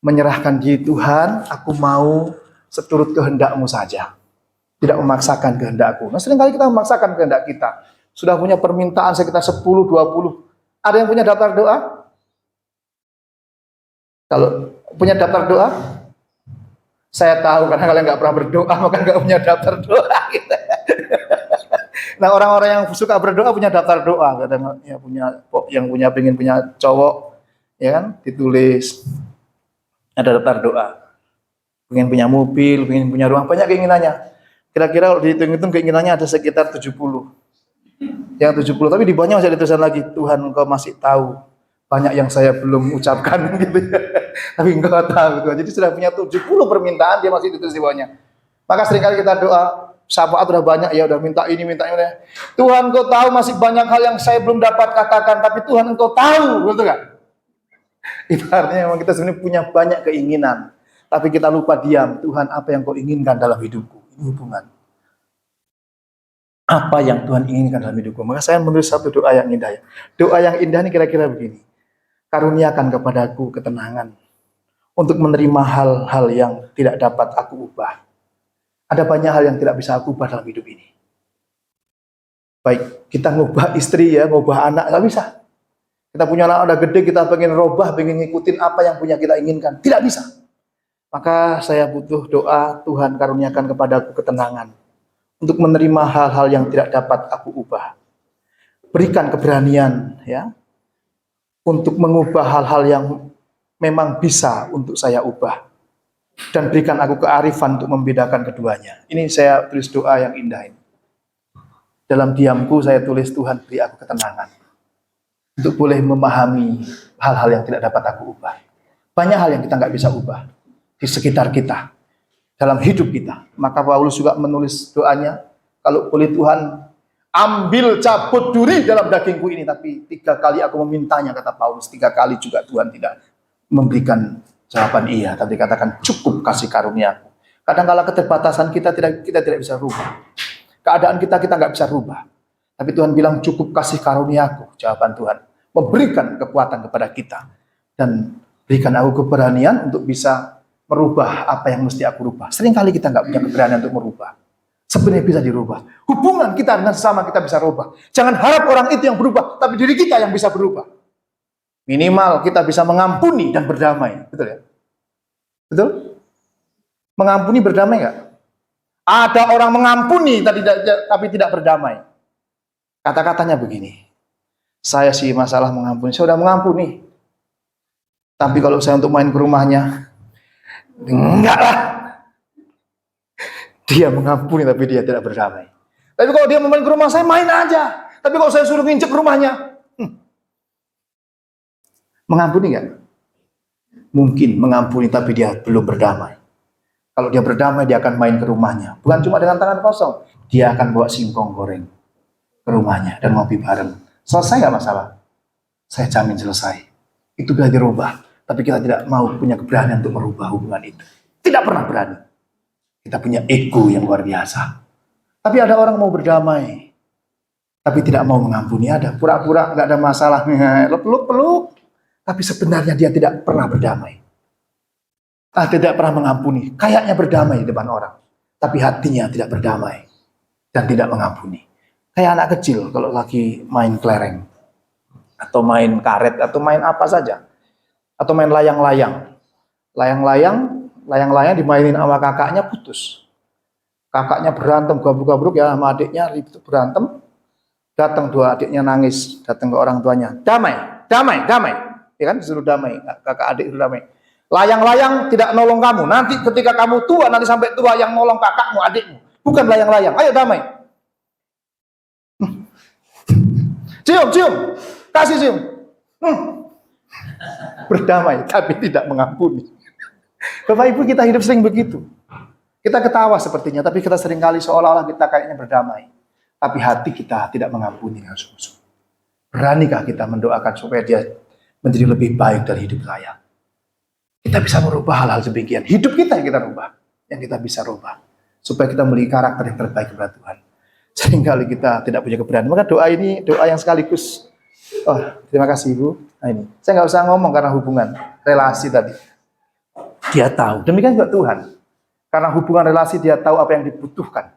S3: menyerahkan diri Tuhan. Aku mau seturut kehendakmu saja, tidak memaksakan kehendakku. Nah seringkali kita memaksakan kehendak kita. Sudah punya permintaan sekitar 10, 20. Ada yang punya daftar doa? Kalau punya daftar doa, saya tahu karena kalian nggak pernah berdoa, maka nggak punya daftar doa. Gitu. Nah orang-orang yang suka berdoa punya daftar doa. Kadang ya yang pengen punya cowok, ya kan, ditulis ada daftar doa. Pengen punya mobil, pengen punya rumah, banyak keinginannya. Kira-kira kalau dihitung-hitung keinginannya ada sekitar 70. Yang 70, tapi di bawahnya masih ada tulisan lagi, Tuhan engkau masih tahu banyak yang saya belum ucapkan gitu ya. Tapi engkau tahu Tuhan. Jadi sudah punya 70 permintaan, dia masih ditulis di bawahnya. Maka seringkali kita doa, syafaat udah banyak, ya udah minta ini, minta ini. Tuhan engkau tahu masih banyak hal yang saya belum dapat katakan, tapi Tuhan engkau tahu, betul kan? Itu artinya memang kita sebenarnya punya banyak keinginan, tapi kita lupa diam. Tuhan, apa yang kau inginkan dalam hidupku? Ini hubungan. Apa yang Tuhan inginkan dalam hidupku? Maka saya menulis satu doa yang indah ya. Doa yang indah ini kira-kira begini. Karuniakan kepadaku ketenangan untuk menerima hal-hal yang tidak dapat aku ubah. Ada banyak hal yang tidak bisa aku ubah dalam hidup ini. Baik, kita ngubah istri ya, ngubah anak, nggak bisa. Kita punya anak udah gede, kita pengen robah, pengen ngikutin apa yang punya kita inginkan. Tidak bisa. Maka saya butuh doa, Tuhan karuniakan kepadaku ketenangan untuk menerima hal-hal yang tidak dapat aku ubah. Berikan keberanian ya untuk mengubah hal-hal yang memang bisa untuk saya ubah. Dan berikan aku kearifan untuk membedakan keduanya. Ini saya tulis doa yang indah ini. Dalam diamku saya tulis, Tuhan beri aku ketenangan untuk boleh memahami hal-hal yang tidak dapat aku ubah. Banyak hal yang kita nggak bisa ubah di sekitar kita, dalam hidup kita. Maka Paulus juga menulis doanya, kalau boleh Tuhan ambil cabut duri dalam dagingku ini. Tapi 3 kali aku memintanya, kata Paulus. 3 kali juga Tuhan tidak memberikan jawaban iya, tapi katakan cukup kasih karuniaku. Kadang-kala keterbatasan kita tidak bisa rubah. Keadaan kita nggak bisa rubah. Tapi Tuhan bilang cukup kasih karuniaku. Jawaban Tuhan memberikan kekuatan kepada kita dan berikan aku keberanian untuk bisa merubah apa yang mesti aku rubah. Seringkali kita nggak punya keberanian untuk merubah. Sebenarnya bisa dirubah. Hubungan kita dengan sesama kita bisa rubah. Jangan harap orang itu yang berubah, tapi diri kita yang bisa berubah. Minimal kita bisa mengampuni dan berdamai. Betul ya? Betul? Mengampuni, berdamai nggak? Ada orang mengampuni tapi tidak berdamai. Kata-katanya begini, saya sih masalah mengampuni, saya sudah mengampuni. Tapi kalau saya untuk main ke rumahnya, enggak lah. Dia mengampuni tapi dia tidak berdamai. Tapi kalau dia main ke rumah saya, main aja. Tapi kalau saya suruh nginjek rumahnya, mengampuni nggak? Mungkin mengampuni tapi dia belum berdamai. Kalau dia berdamai, dia akan main ke rumahnya. Bukan cuma dengan tangan kosong. Dia akan bawa singkong goreng ke rumahnya dan ngopi bareng. Selesai nggak masalah? Saya jamin selesai. Itu sudah dirubah. Tapi kita tidak mau punya keberanian untuk merubah hubungan itu. Tidak pernah berani. Kita punya ego yang luar biasa. Tapi ada orang mau berdamai. Tapi tidak mau mengampuni. Ada pura-pura nggak ada masalah. Peluk-peluk. Tapi sebenarnya dia tidak pernah berdamai. Tidak pernah mengampuni, kayaknya berdamai di depan orang, tapi hatinya tidak berdamai dan tidak mengampuni. Kayak anak kecil kalau lagi main kelereng, atau main karet, atau main apa saja, atau main layang-layang. Layang-layang dimainin sama kakaknya, putus. Kakaknya berantem, gabruk-gabruk ya sama adiknya, ribut berantem. Datang 2 adiknya nangis, datang ke orang tuanya, damai. Ya kan, disuruh damai, kakak adik disuruh damai. Layang-layang tidak nolong kamu. Nanti ketika kamu tua, nanti sampai tua yang nolong kakakmu, adikmu. Bukan layang-layang. Ayo damai. Cium. Kasih cium. Berdamai, tapi tidak mengampuni. Bapak Ibu, kita hidup sering begitu. Kita ketawa sepertinya, tapi kita seringkali seolah-olah kita kayaknya berdamai. Tapi hati kita tidak mengampuni dengan sungguh-sungguh. Beranikah kita mendoakan supaya dia menjadi lebih baik dari hidup saya? Kita bisa merubah hal-hal demikian. Hidup kita yang kita rubah, yang kita bisa rubah, supaya kita memiliki karakter yang terbaik kepada Tuhan. Seringkali kita tidak punya keberanian. Maka doa ini doa yang sekaligus. Oh, terima kasih Ibu. Nah ini, saya nggak usah ngomong karena hubungan relasi tadi. Dia tahu. Demikian juga Tuhan. Karena hubungan relasi dia tahu apa yang dibutuhkan.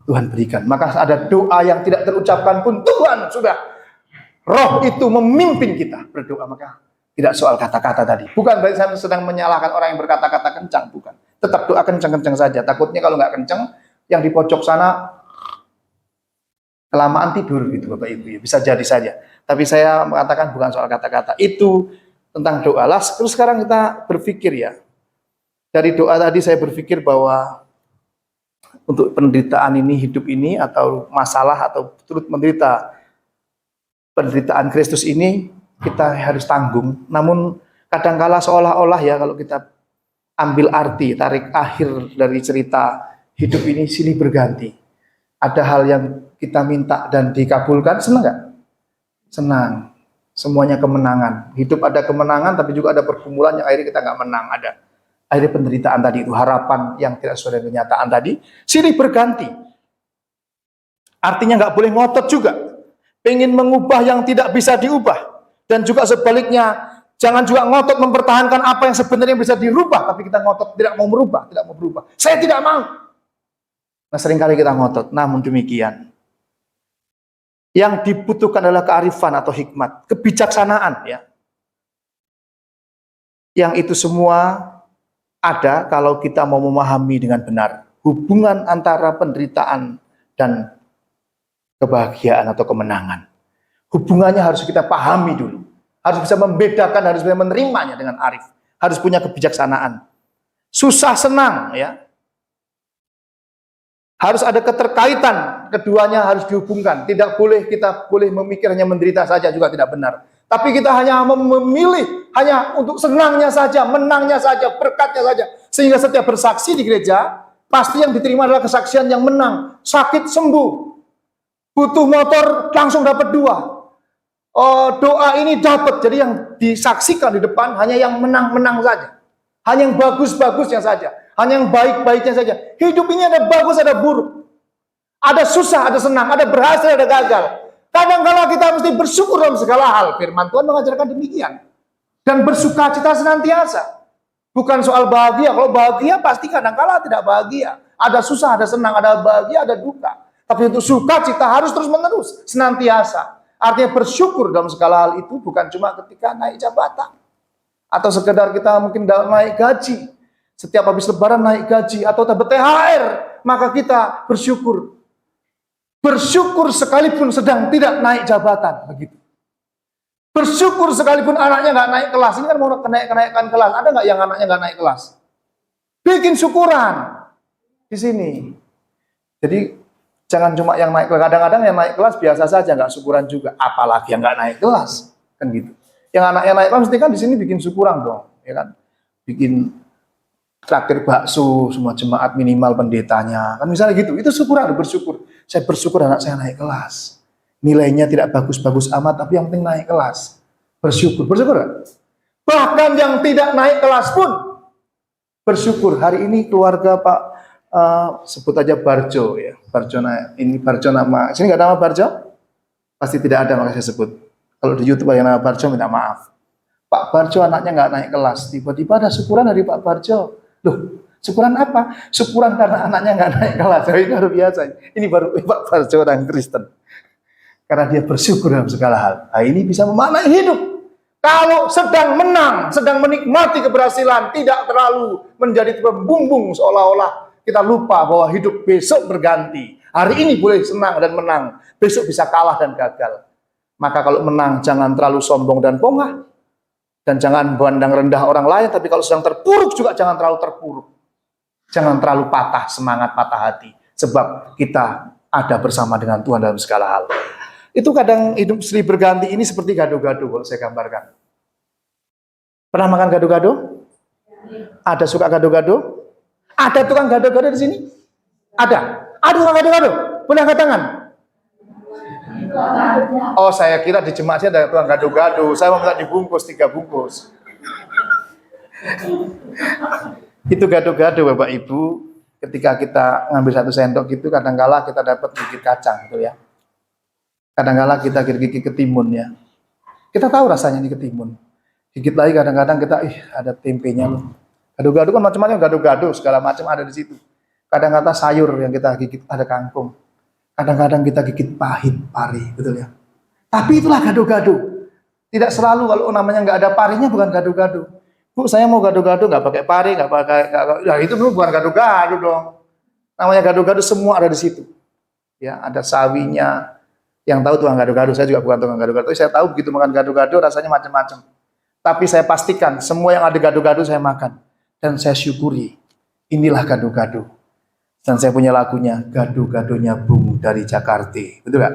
S3: Tuhan berikan. Maka ada doa yang tidak terucapkan pun Tuhan sudah. Roh itu memimpin kita berdoa. Maka tidak soal kata-kata tadi. Bukan berarti saya sedang menyalahkan orang yang berkata-kata kencang. Bukan. Tetap doa kencang-kencang saja. Takutnya kalau nggak kencang, yang di pojok sana kelamaan tidur gitu Bapak Ibu. Bisa jadi saja. Tapi saya mengatakan bukan soal kata-kata. Itu tentang doa. Terus sekarang kita berpikir ya. Dari doa tadi saya berpikir bahwa untuk penderitaan ini, hidup ini, atau masalah, atau turut menderita penderitaan Kristus ini, kita harus tanggung. Namun kadangkala seolah-olah ya, kalau kita ambil arti, tarik akhir dari cerita hidup ini silih berganti. Ada hal yang kita minta dan dikabulkan, senang nggak? Senang. Semuanya kemenangan. Hidup ada kemenangan, tapi juga ada pergumulan yang akhirnya kita nggak menang. Ada akhirnya penderitaan tadi itu, harapan yang tidak sesuai dengan kenyataan tadi, silih berganti. Artinya nggak boleh ngotot juga. Pengen mengubah yang tidak bisa diubah. Dan juga sebaliknya, jangan juga ngotot mempertahankan apa yang sebenarnya bisa dirubah, tapi kita ngotot tidak mau merubah, tidak mau berubah. Saya tidak mau. Nah, seringkali kita ngotot. Namun demikian, yang dibutuhkan adalah kearifan atau hikmat, kebijaksanaan ya. Yang itu semua ada kalau kita mau memahami dengan benar hubungan antara penderitaan dan kebahagiaan atau kemenangan. Hubungannya harus kita pahami dulu. Harus bisa membedakan, harus bisa menerimanya dengan arif. Harus punya kebijaksanaan. Susah senang ya. Harus ada keterkaitan, keduanya harus dihubungkan. Tidak boleh kita memikir hanya menderita saja, juga tidak benar. Tapi kita hanya memilih hanya untuk senangnya saja, menangnya saja, berkatnya saja. Sehingga setiap bersaksi di gereja, pasti yang diterima adalah kesaksian yang menang. Sakit sembuh, butuh motor langsung dapat 2. Doa ini dapat. Jadi yang disaksikan di depan hanya yang menang-menang saja. Hanya yang bagus-bagusnya saja. Hanya yang baik-baiknya saja. Hidup ini ada bagus, ada buruk. Ada susah, ada senang. Ada berhasil, ada gagal. Kadang-kala kita mesti bersyukur dalam segala hal. Firman Tuhan mengajarkan demikian. Dan bersukacita senantiasa. Bukan soal bahagia. Kalau bahagia pasti kadang-kala tidak bahagia. Ada susah, ada senang, ada bahagia, ada duka. Tapi untuk sukacita harus terus-menerus. Senantiasa. Artinya bersyukur dalam segala hal itu bukan cuma ketika naik jabatan. Atau sekedar kita mungkin naik gaji. Setiap habis lebaran naik gaji. Atau dapat THR. Maka kita bersyukur. Bersyukur sekalipun sedang tidak naik jabatan. Begitu. Bersyukur sekalipun anaknya nggak naik kelas. Ini kan mau kenaikan kelas. Ada nggak yang anaknya nggak naik kelas? Bikin syukuran. Di sini. Jadi jangan cuma yang naik kelas. Kadang-kadang yang naik kelas biasa saja, nggak syukuran juga. Apalagi yang nggak naik kelas. Kan gitu. Yang anaknya naik kelas mesti kan di sini bikin syukuran dong. Ya kan? Bikin traktir bakso, semua jemaat minimal pendetanya. Kan misalnya gitu. Itu syukuran, bersyukur. Saya bersyukur anak saya naik kelas. Nilainya tidak bagus-bagus amat, tapi yang penting naik kelas. Bersyukur. Bersyukur gak? Bahkan yang tidak naik kelas pun bersyukur. Hari ini keluarga Pak, sebut aja Barjo ya. Barjo, ini Barjo nama, sini nggak nama Barjo? Pasti tidak ada, maka saya sebut. Kalau di YouTube ada nama Barjo, minta maaf. Pak Barjo anaknya nggak naik kelas. Tiba-tiba ada syukuran dari Pak Barjo. Loh, syukuran apa? Syukuran karena anaknya nggak naik kelas. Ini luar biasa. Ini baru Pak Barjo orang Kristen. Karena dia bersyukur dalam segala hal. Nah, ini bisa memaknai hidup. Kalau sedang menang, sedang menikmati keberhasilan, tidak terlalu menjadi pembumbung seolah-olah kita lupa bahwa hidup besok berganti. Hari ini boleh senang dan menang, besok bisa kalah dan gagal. Maka kalau menang jangan terlalu sombong dan pongah. Dan jangan pandang rendah orang lain, tapi kalau sedang terpuruk juga jangan terlalu terpuruk. Jangan terlalu patah semangat, patah hati. Sebab kita ada bersama dengan Tuhan dalam segala hal. Itu kadang hidup silih berganti ini seperti gado-gado kalau saya gambarkan. Pernah makan gado-gado? Ada suka gado-gado? Ada tukang gado-gado di sini? Ada. Ada tukang gado-gado? Boleh angkat tangan? Oh, saya kira di jemaat saya ada tukang gado-gado. Saya mau minta dibungkus 3 bungkus. Itu gado-gado Bapak Ibu. Ketika kita ngambil 1 sendok itu kadang-kala kita dapat gigit kacang gitu ya. Kadang-kala kita gigit ketimun ya. Kita tahu rasanya ini ketimun. Gigit lagi kadang-kadang kita, ada tempenya loh. Gado-gado kan macam-macam, gado-gado segala macam ada di situ. Kadang-kadang sayur yang kita gigit ada kangkung. Kadang-kadang kita gigit pahit, pari, betul ya. Tapi itulah gado-gado. Tidak selalu kalau namanya nggak ada parinya bukan gado-gado. Bu, saya mau gado-gado nggak pakai pari, nggak pakai, ya itu bukan gado-gado dong. Namanya gado-gado semua ada di situ. Ya, ada sawinya. Yang tahu tukang gado-gado, saya juga bukan tukang gado-gado. Saya tahu begitu makan gado-gado rasanya macam-macam. Tapi saya pastikan semua yang ada gado-gado saya makan dan saya syukuri. Inilah gado-gado. Dan saya punya lagunya, gado-gadonya Bung dari Jakarta. Betul gak?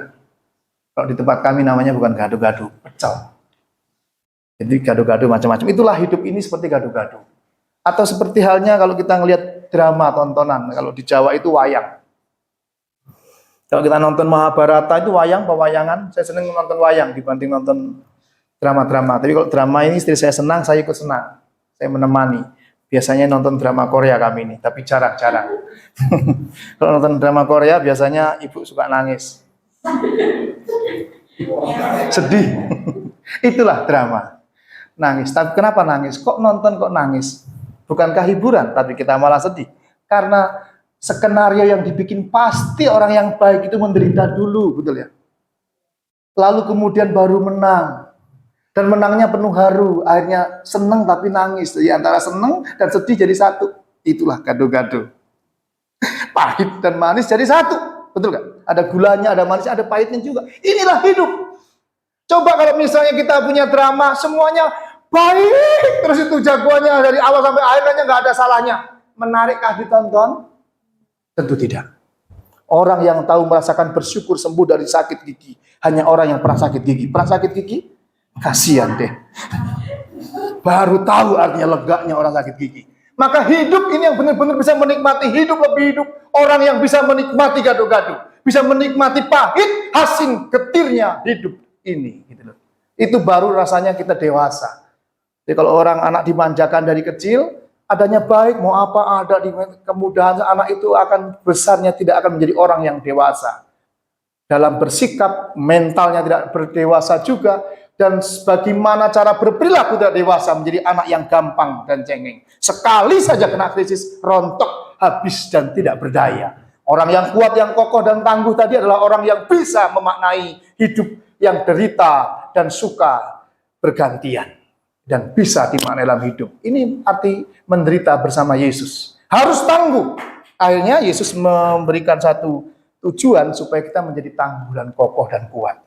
S3: Kalau di tempat kami namanya bukan gado-gado, pecel. Jadi gado-gado macam-macam. Itulah hidup ini seperti gado-gado. Atau seperti halnya kalau kita ngelihat drama tontonan. Kalau di Jawa itu wayang. Kalau kita nonton Mahabharata itu wayang, pewayangan. Saya senang nonton wayang dibanding nonton drama-drama. Tapi kalau drama ini istri saya senang, saya ikut senang. Saya menemani. Biasanya nonton drama Korea kami ini, tapi jarang-jarang. Kalau nonton drama Korea biasanya ibu suka nangis. Sedih. Itulah drama. Nangis. Tapi kenapa nangis? Kok nonton kok nangis? Bukankah hiburan, tapi kita malah sedih. Karena skenario yang dibikin pasti orang yang baik itu menderita dulu, betul ya? Lalu kemudian baru menang. Dan menangnya penuh haru, akhirnya seneng tapi nangis. Jadi antara seneng dan sedih jadi satu. Itulah gado-gado. Pahit dan manis jadi satu. Betul gak? Ada gulanya, ada manisnya, ada pahitnya juga. Inilah hidup. Coba kalau misalnya kita punya drama, semuanya baik. Terus itu jagoannya dari awal sampai akhirnya nggak ada salahnya. Menarikkah ditonton? Tentu tidak. Orang yang tahu merasakan bersyukur sembuh dari sakit gigi hanya orang yang pernah sakit gigi. Pernah sakit gigi? Kasihan deh. Baru tahu artinya leganya orang sakit gigi. Maka hidup ini yang benar-benar bisa menikmati hidup, lebih hidup. Orang yang bisa menikmati gado-gado, bisa menikmati pahit, asin, getirnya hidup ini. Gitu loh. Itu baru rasanya kita dewasa. Jadi kalau orang anak dimanjakan dari kecil, adanya baik, mau apa ada di kemudahan, anak itu akan besarnya tidak akan menjadi orang yang dewasa. Dalam bersikap, mentalnya tidak berdewasa juga, dan bagaimana cara berperilaku tidak dewasa, menjadi anak yang gampang dan cengeng. Sekali saja kena krisis, rontok, habis dan tidak berdaya. Orang yang kuat, yang kokoh dan tangguh tadi adalah orang yang bisa memaknai hidup yang derita dan suka bergantian. Dan bisa dimaknai dalam hidup. Ini arti menderita bersama Yesus. Harus tangguh. Akhirnya Yesus memberikan satu tujuan supaya kita menjadi tangguh dan kokoh dan kuat.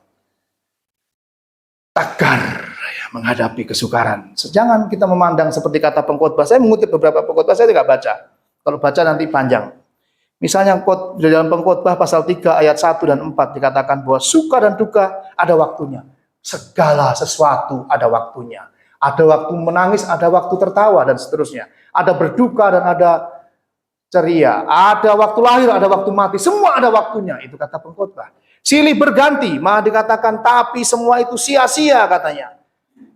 S3: Tegar ya, menghadapi kesukaran. Jangan kita memandang seperti kata pengkhotbah. Saya mengutip beberapa pengkhotbah, saya tidak baca. Kalau baca nanti panjang. Misalnya di dalam pengkhotbah pasal 3 ayat 1 dan 4 dikatakan bahwa suka dan duka ada waktunya. Segala sesuatu ada waktunya. Ada waktu menangis, ada waktu tertawa, dan seterusnya. Ada berduka dan ada ceria. Ada waktu lahir, ada waktu mati. Semua ada waktunya. Itu kata pengkhotbah. Silih berganti, malah dikatakan, tapi semua itu sia-sia katanya.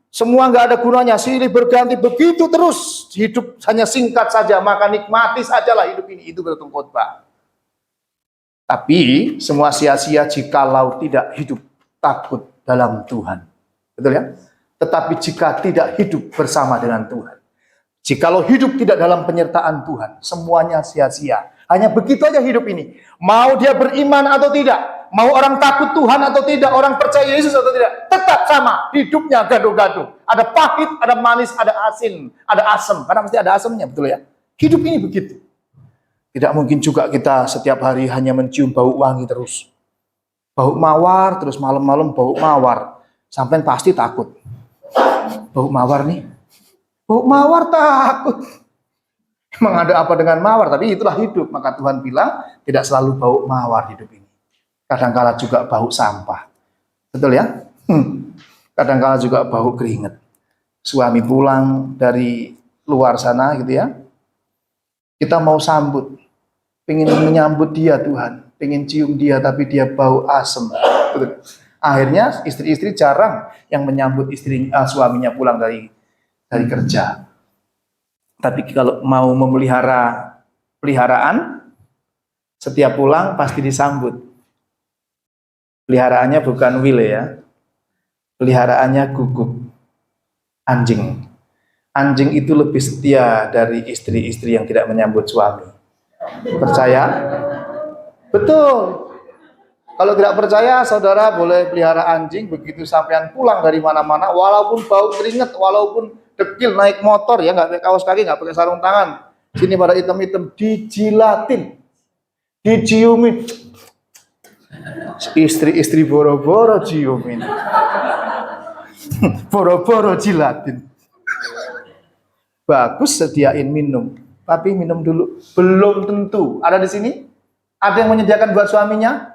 S3: Semua nggak ada gunanya. Silih berganti begitu terus. Hidup hanya singkat saja, maka nikmati sajalah hidup ini. Itu kata pengkhotbah. Tapi semua sia-sia jikalau tidak hidup takut dalam Tuhan. Betul ya? Tetapi jika tidak hidup bersama dengan Tuhan, jikalau hidup tidak dalam penyertaan Tuhan, semuanya sia-sia. Hanya begitu aja hidup ini. Mau dia beriman atau tidak, mau orang takut Tuhan atau tidak, orang percaya Yesus atau tidak, tetap sama. Hidupnya gado-gado. Ada pahit, ada manis, ada asin, ada asam. Karena mesti ada asamnya, betul ya? Hidup ini begitu. Tidak mungkin juga kita setiap hari hanya mencium bau wangi terus. Bau mawar, terus malam-malam bau mawar. Sampai pasti takut. Bau mawar nih, bau mawar takut. Emang ada apa dengan mawar? Tapi itulah hidup. Maka Tuhan bilang tidak selalu bau mawar hidup ini. Kadang-kala juga bau sampah. Betul ya? Kadang-kala juga bau keringat. Suami pulang dari luar sana gitu ya. Kita mau sambut, pengen menyambut dia Tuhan, pengen cium dia tapi dia bau asem. Betul. Akhirnya istri-istri jarang yang menyambut suaminya pulang dari kerja. Tapi kalau mau memelihara peliharaan, setiap pulang pasti disambut. Peliharaannya bukan Wile ya, peliharaannya Guguk, anjing. Anjing itu lebih setia dari istri-istri yang tidak menyambut suami. Percaya? Betul. Kalau tidak percaya, saudara boleh pelihara anjing, begitu sampean pulang dari mana-mana, walaupun bau keringat, walaupun dekil naik motor, ya nggak pakai kaos kaki, nggak pakai sarung tangan, sini pada hitam-hitam, dijilatin, diciumin. Istri-istri boro-boro ciumin, boro-boro jilatin. Bagus sediain minum, tapi minum dulu. Belum tentu. Ada di sini? Ada yang menyediakan buat suaminya?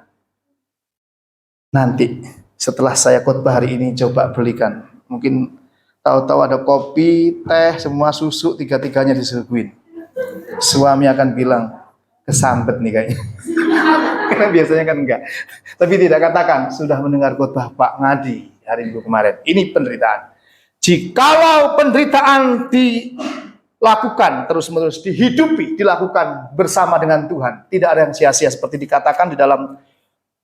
S3: Nanti setelah saya khotbah hari ini coba belikan. Mungkin tahu-tahu ada kopi, teh, semua susu, tiga-tiganya disuguhin. Suami akan bilang, kesambet nih kayaknya. Karena biasanya kan enggak. Tapi tidak katakan, sudah mendengar khotbah Pak Ngadi hari Minggu kemarin. Ini penderitaan. Jikalau penderitaan dilakukan terus-menerus, dihidupi, dilakukan bersama dengan Tuhan, tidak ada yang sia-sia seperti dikatakan di dalam.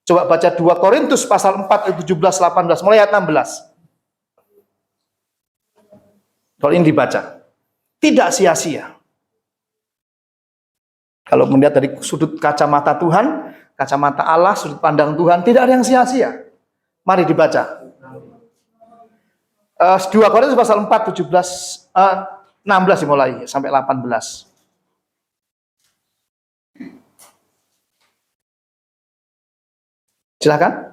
S3: Coba baca 2 Korintus pasal 4 ayat 17-18 mulai ayat 16. Kalau ini dibaca, tidak sia-sia. Kalau melihat dari sudut kacamata Tuhan, kacamata Allah, sudut pandang Tuhan, tidak ada yang sia-sia. Mari dibaca. 2 Korintus pasal 4 16 dimulai sampai 18. Silakan.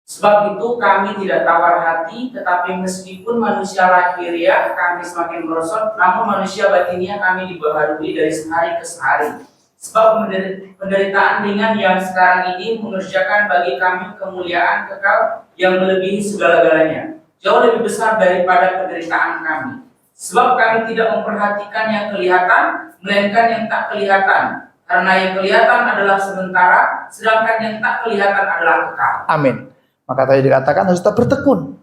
S4: Sebab itu kami tidak tawar hati, tetapi meskipun manusia lahiriah kami semakin merosot, namun manusia batinia kami dibaharui dari sehari ke sehari. Sebab penderitaan ringan yang sekarang ini mengerjakan bagi kami kemuliaan kekal yang melebihi segala-galanya, jauh lebih besar daripada penderitaan kami. Sebab kami tidak memperhatikan yang kelihatan, melainkan yang tak kelihatan. Karena yang kelihatan adalah sementara, sedangkan yang tak kelihatan adalah kekal.
S3: Amin. Maka tadi dikatakan harus tetap bertekun.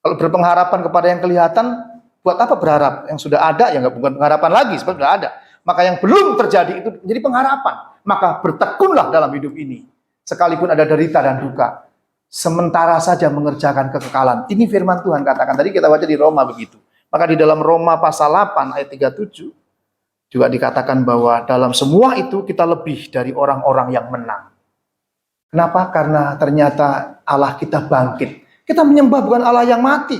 S3: Kalau berpengharapan kepada yang kelihatan, buat apa berharap? Yang sudah ada ya nggak, bukan pengharapan lagi, sebab sudah ada. Maka yang belum terjadi itu menjadi pengharapan. Maka bertekunlah dalam hidup ini. Sekalipun ada derita dan duka, sementara saja mengerjakan kekekalan. Ini firman Tuhan katakan. Tadi kita baca di Roma begitu. Maka di dalam Roma pasal 8 ayat 37 juga dikatakan bahwa dalam semua itu kita lebih dari orang-orang yang menang. Kenapa? Karena ternyata Allah kita bangkit. Kita menyembah bukan Allah yang mati,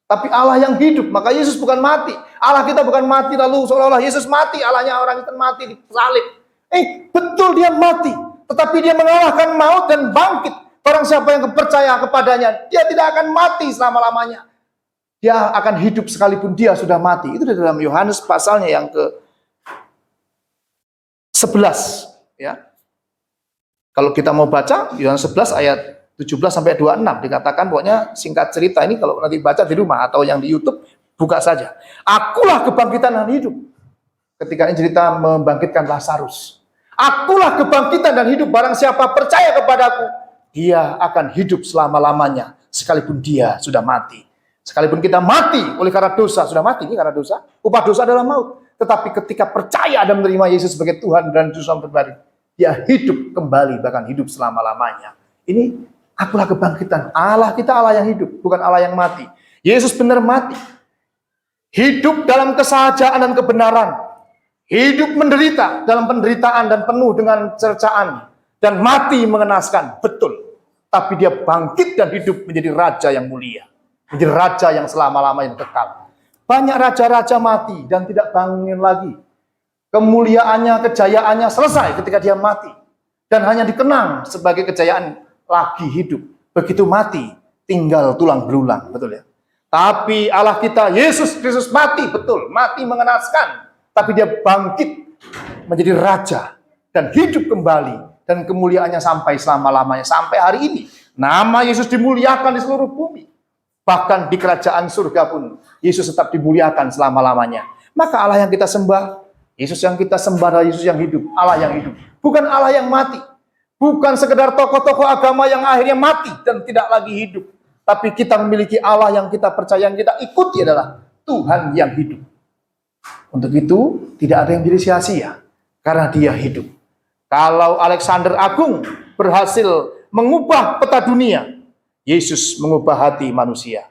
S3: tapi Allah yang hidup. Maka Yesus bukan mati. Allah kita bukan mati lalu seolah-olah Yesus mati. Allahnya orang itu mati di salib. Betul dia mati. Tetapi dia mengalahkan maut dan bangkit. Barang siapa yang percaya kepadanya, dia tidak akan mati selama-lamanya. Dia akan hidup sekalipun dia sudah mati. Itu di dalam Yohanes pasalnya yang ke-11. Ya. Kalau kita mau baca, Yohanes 11 ayat 17-26 dikatakan, pokoknya singkat cerita ini kalau nanti baca di rumah atau yang di YouTube, buka saja. Akulah kebangkitan dan hidup. Ketika ini cerita membangkitkan Lazarus. Akulah kebangkitan dan hidup, barang siapa percaya kepadaku, dia akan hidup selama-lamanya, sekalipun dia sudah mati. Sekalipun kita mati oleh karena dosa, sudah mati ini karena dosa, upah dosa adalah maut. Tetapi ketika percaya dan menerima Yesus sebagai Tuhan dan Juru Selamat pribadi, dia hidup kembali, bahkan hidup selama-lamanya. Ini akulah kebangkitan. Allah kita Allah yang hidup, bukan Allah yang mati. Yesus benar mati. Hidup dalam kesahajaan dan kebenaran. Hidup menderita dalam penderitaan dan penuh dengan cercaan. Dan mati mengenaskan, betul. Tapi dia bangkit dan hidup menjadi raja yang mulia. Menjadi raja yang selama-lamanya kekal. Banyak raja-raja mati dan tidak bangun lagi. Kemuliaannya, kejayaannya selesai ketika dia mati. Dan hanya dikenang sebagai kejayaan lagi hidup. Begitu mati, tinggal tulang belulang. Betul ya? Tapi Allah kita, Yesus Kristus mati, betul. Mati mengenaskan. Tapi dia bangkit menjadi raja. Dan hidup kembali. Dan kemuliaannya sampai selama-lamanya. Sampai hari ini. Nama Yesus dimuliakan di seluruh bumi. Bahkan di kerajaan surga pun Yesus tetap dimuliakan selama-lamanya. Maka Allah yang kita sembah, Yesus yang kita sembah adalah Yesus yang hidup, Allah yang hidup. Bukan Allah yang mati. Bukan sekedar tokoh-tokoh agama yang akhirnya mati dan tidak lagi hidup. Tapi kita memiliki Allah yang kita percaya, yang kita ikuti adalah Tuhan yang hidup. Untuk itu tidak ada yang jadi sia-sia karena dia hidup. Kalau Alexander Agung berhasil mengubah peta dunia, Yesus mengubah hati manusia.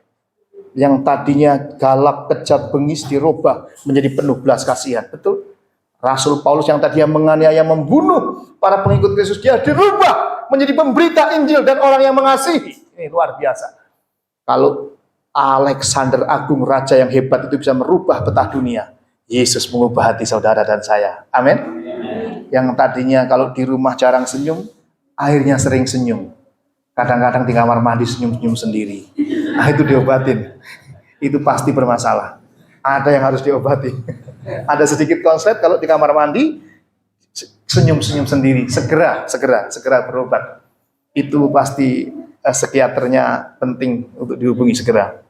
S3: Yang tadinya galak, kejam, bengis dirubah menjadi penuh belas kasihan. Betul? Rasul Paulus yang tadinya menganiaya, membunuh para pengikut Yesus, dia dirubah menjadi pemberita Injil dan orang yang mengasihi. Ini luar biasa. Kalau Alexander Agung, raja yang hebat itu bisa merubah peta dunia, Yesus mengubah hati saudara dan saya. Amin. Yang tadinya kalau di rumah jarang senyum, akhirnya sering senyum. Kadang-kadang di kamar mandi senyum-senyum sendiri. Nah, itu diobatin. Itu pasti bermasalah. Ada yang harus diobati. Ada sedikit konslet kalau di kamar mandi senyum-senyum sendiri. Segera berobat. Itu pasti psikiaternya penting untuk dihubungi segera.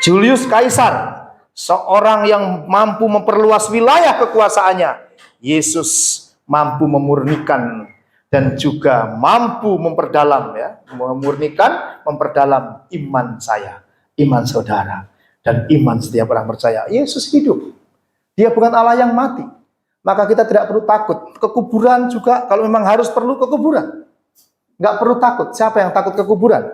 S3: Julius Kaisar, seorang yang mampu memperluas wilayah kekuasaannya. Yesus mampu memurnikan dan juga mampu memperdalam, ya, memurnikan, memperdalam iman saya, iman saudara, dan iman setiap orang percaya. Yesus hidup. Dia bukan Allah yang mati. Maka kita tidak perlu takut. Kekuburan juga, kalau memang harus perlu ke kuburan. Nggak perlu takut. Siapa yang takut ke kuburan?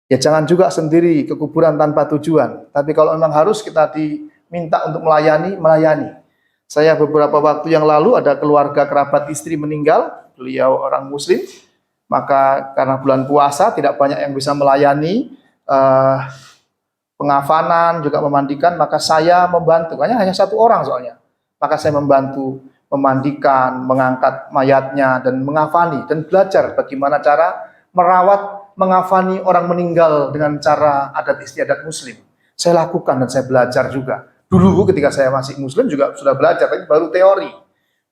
S3: Ya jangan juga sendiri ke kuburan tanpa tujuan. Tapi kalau memang harus kita diminta untuk melayani. Saya beberapa waktu yang lalu ada keluarga kerabat istri meninggal, beliau orang Muslim, maka karena bulan puasa tidak banyak yang bisa melayani pengafanan juga memandikan, maka saya membantu. Hanya satu orang soalnya, maka saya membantu memandikan, mengangkat mayatnya dan mengafani dan belajar bagaimana cara merawat, mengafani orang meninggal dengan cara adat istiadat Muslim. Saya lakukan dan saya belajar juga. Dulu ketika saya masih Muslim juga sudah belajar, tapi baru teori.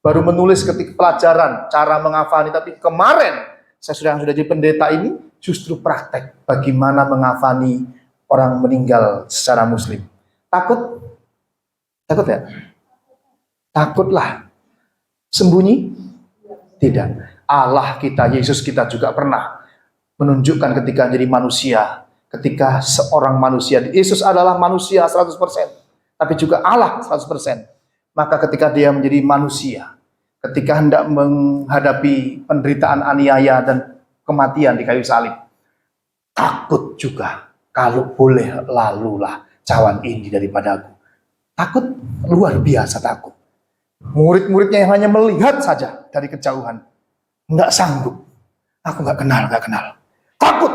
S3: baru menulis ketika pelajaran cara menghafali, tapi kemarin saya sudah jadi pendeta ini justru praktek bagaimana menghafali orang meninggal secara muslim. Takut? Takut ya? Takutlah. Sembunyi? Tidak. Allah kita, Yesus kita juga pernah menunjukkan ketika menjadi manusia, ketika seorang manusia, Yesus adalah manusia 100%, tapi juga Allah 100%. Maka ketika dia menjadi manusia, ketika hendak menghadapi penderitaan aniaya dan kematian di kayu salib, takut juga, kalau boleh lalulah cawan ini daripadaku. Takut, luar biasa takut. Murid-muridnya yang hanya melihat saja dari kejauhan, nggak sanggup. Aku nggak kenal. Takut.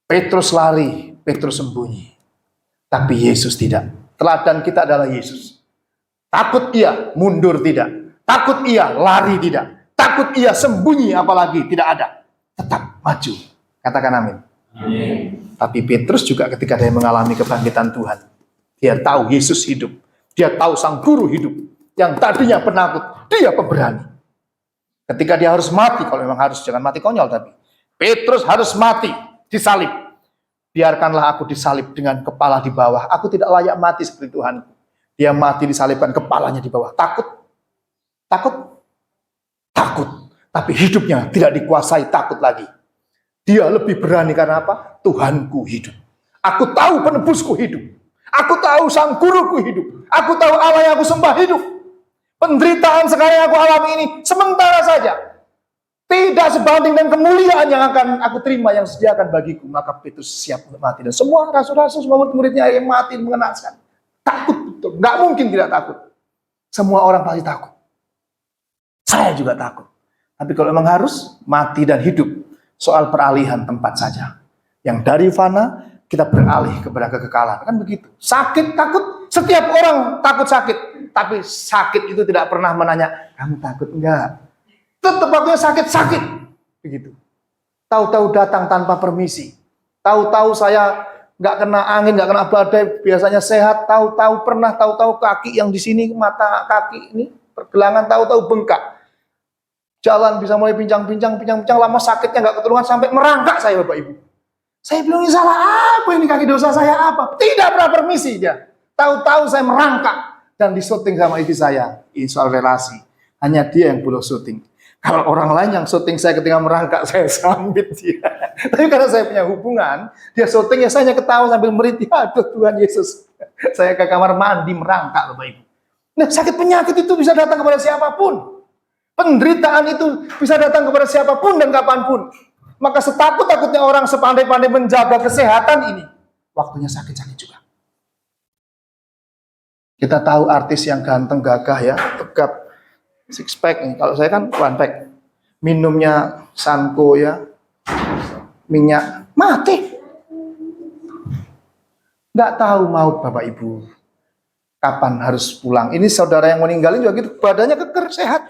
S3: Petrus lari, Petrus sembunyi. Tapi Yesus tidak. Teladan kita adalah Yesus. Takut ia, mundur tidak. Takut ia, lari tidak. Takut ia, sembunyi apalagi tidak ada. Tetap maju. Katakan amin.
S4: Amin.
S3: Tapi Petrus juga ketika dia mengalami kebangkitan Tuhan, dia tahu Yesus hidup. Dia tahu Sang Guru hidup. Yang tadinya penakut, dia pemberani. Ketika dia harus mati, kalau memang harus, jangan mati konyol tapi. Petrus harus mati, disalib. Biarkanlah aku disalib dengan kepala di bawah. Aku tidak layak mati seperti Tuhanku. Dia mati disalibkan, kepalanya di bawah. Takut? Takut? Takut. Tapi hidupnya tidak dikuasai takut lagi. Dia lebih berani karena apa? Tuhanku hidup. Aku tahu penebusku hidup. Aku tahu Sang Guruku hidup. Aku tahu Allah yang aku sembah hidup. Penderitaan sekarang yang aku alami ini sementara saja. Tidak sebanding dengan kemuliaan yang akan aku terima, yang sediakan bagiku. Maka Petrus siap untuk mati. Dan semua rasul-rasul, semua murid-muridnya yang mati mengenaskan. Takut betul. Nggak mungkin tidak takut. Semua orang pasti takut. Saya juga takut. Tapi kalau memang harus, mati dan hidup. Soal peralihan tempat saja. Yang dari fana, kita beralih kepada kekekalan. Kan begitu. Sakit, takut. Setiap orang takut sakit. Tapi sakit itu tidak pernah menanya, kamu takut enggak? Tetap waktunya sakit. Begitu. Tahu-tahu datang tanpa permisi. Tahu-tahu saya nggak kena angin, nggak kena badai, biasanya sehat. Tahu-tahu kaki yang di sini, mata kaki ini pergelangan, tahu-tahu bengkak. Jalan bisa mulai pincang, lama sakitnya nggak ketulungan sampai merangkak saya, Bapak Ibu. Saya bilang, ini salah apa ini, kaki dosa saya apa? Tidak pernah permisi dia. Tahu-tahu saya merangkak dan disyuting sama istri saya. Ini soal relasi. Hanya dia yang boleh syuting. Kalau orang lain yang syuting saya ketika merangkak, saya sambit dia. Tapi karena saya punya hubungan, dia syuting ya saya hanya ketawa sambil merintih. Aduh Tuhan Yesus. Saya ke kamar mandi merangkak, Bapak Ibu. Nah, sakit penyakit itu bisa datang kepada siapapun. Penderitaan itu bisa datang kepada siapapun dan kapanpun. Maka setakut-takutnya orang sepandai-pandai menjaga kesehatan ini, waktunya sakit-sakit juga. Kita tahu artis yang ganteng, gagah ya, tegap, six pack nih. Kalau saya kan one pack. Minumnya Sanko ya, minyak, mati. Nggak tahu maut Bapak Ibu. Kapan harus pulang. Ini saudara yang meninggalin juga gitu, badannya keker, sehat.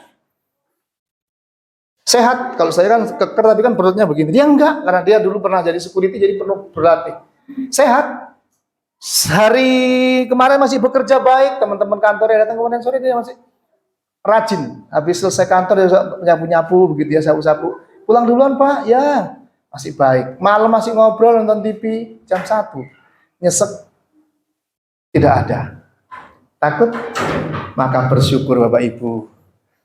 S3: Sehat, kalau saya kan keker tapi kan perutnya begini. Dia enggak, karena dia dulu pernah jadi security, jadi perlu berlatih. Sehat. Hari kemarin masih bekerja baik, teman-teman kantornya datang kemarin sore dia masih rajin. Habis selesai kantor dia nyapu-nyapu begitu ya, sapu-sapu. Pulang duluan Pak, ya masih baik. Malam masih ngobrol nonton TV jam 1. Nyesek. Tidak ada. Takut? Maka bersyukur Bapak Ibu.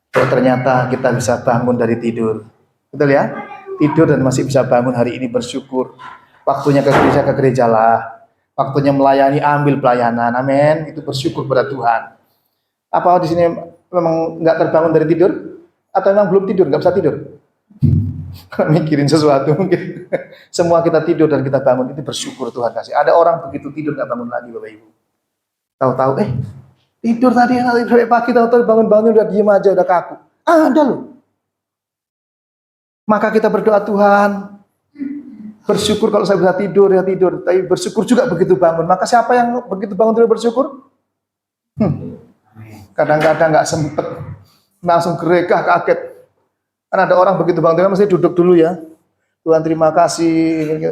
S3: Kalau ternyata kita bisa bangun dari tidur. Betul ya? Tidur dan masih bisa bangun hari ini, bersyukur. Waktunya ke gereja lah. Waktunya melayani, ambil pelayanan. Amin. Itu bersyukur pada Tuhan. Apa di sini memang nggak terbangun dari tidur? Atau memang belum tidur, nggak bisa tidur? Mikirin sesuatu mungkin. Semua kita tidur dan kita bangun, itu bersyukur Tuhan kasih. Ada orang begitu tidur nggak bangun lagi Bapak Ibu. Tahu-tahu tidur tadi sampai pagi, tahu-tahu bangun-bangun udah diem aja, udah kaku. Ada loh. Maka kita berdoa, Tuhan, bersyukur kalau saya bisa tidur ya tidur, tapi bersyukur juga begitu bangun. Maka siapa yang begitu bangun tidak bersyukur? Kadang-kadang nggak sempet, langsung gerekah, kaget. Kan ada orang begitu bangun tidur mesti duduk dulu ya. Tuhan terima kasih,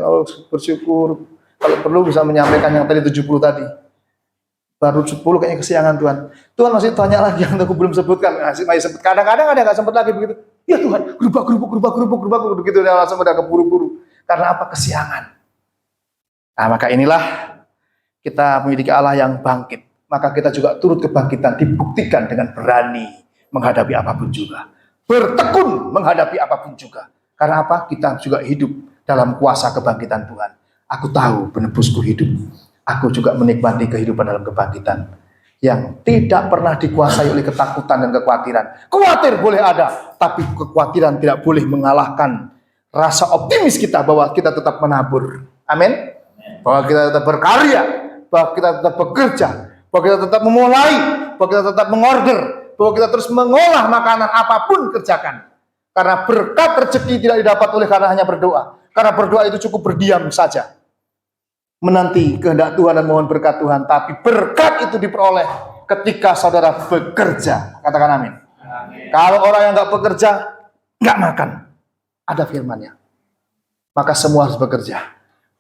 S3: bersyukur. Kalau perlu bisa menyampaikan yang tadi 70 tadi. Baru 10 kayaknya kesiangan Tuhan. Tuhan masih tanya lagi yang aku belum sebutkan. Masih sebut. Kadang-kadang ada nggak sempat lagi begitu. Ya Tuhan, gerubak gitu. Dia langsung udah keburu-buru. Karena apa? Kesiangan. Nah, maka inilah kita memiliki Allah yang bangkit. Maka kita juga turut kebangkitan dibuktikan dengan berani menghadapi apapun juga. Bertekun menghadapi apapun juga. Karena apa? Kita juga hidup dalam kuasa kebangkitan Tuhan. Aku tahu penebusku hidup. Aku juga menikmati kehidupan dalam kebangkitan yang tidak pernah dikuasai oleh ketakutan dan kekhawatiran. Khawatir boleh ada, tapi kekhawatiran tidak boleh mengalahkan rasa optimis kita bahwa kita tetap menabur. Amin. Bahwa kita tetap berkarya, bahwa kita tetap bekerja, bahwa kita tetap memulai, bahwa kita tetap mengorder, bahwa kita terus mengolah makanan apapun kerjakan. Karena berkat rezeki tidak didapat oleh karena hanya berdoa. Karena berdoa itu cukup berdiam saja. Menanti kehendak Tuhan dan mohon berkat Tuhan, tapi berkat itu diperoleh ketika saudara bekerja. Katakan amin. Amin. Kalau orang yang nggak bekerja, nggak makan. Ada firman-Nya. Maka semua harus bekerja.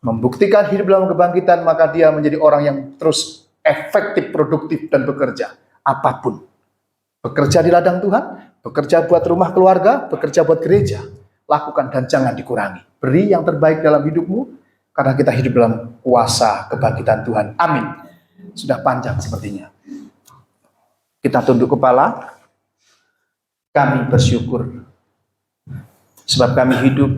S3: Membuktikan hidup dalam kebangkitan, maka dia menjadi orang yang terus efektif, produktif, dan bekerja. Apapun. Bekerja di ladang Tuhan, bekerja buat rumah keluarga, bekerja buat gereja. Lakukan dan jangan dikurangi. Beri yang terbaik dalam hidupmu, karena kita hidup dalam kuasa kebangkitan Tuhan. Amin. Sudah panjang sepertinya. Kita tunduk kepala. Kami bersyukur. Sebab kami hidup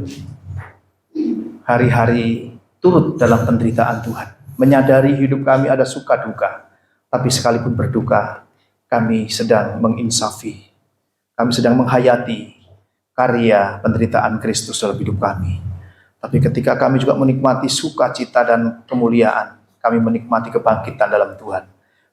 S3: hari-hari turut dalam penderitaan Tuhan. Menyadari hidup kami ada suka duka. Tapi sekalipun berduka, kami sedang menginsafi. Kami sedang menghayati karya penderitaan Kristus dalam hidup kami. Tapi ketika kami juga menikmati sukacita dan kemuliaan, kami menikmati kebangkitan dalam Tuhan.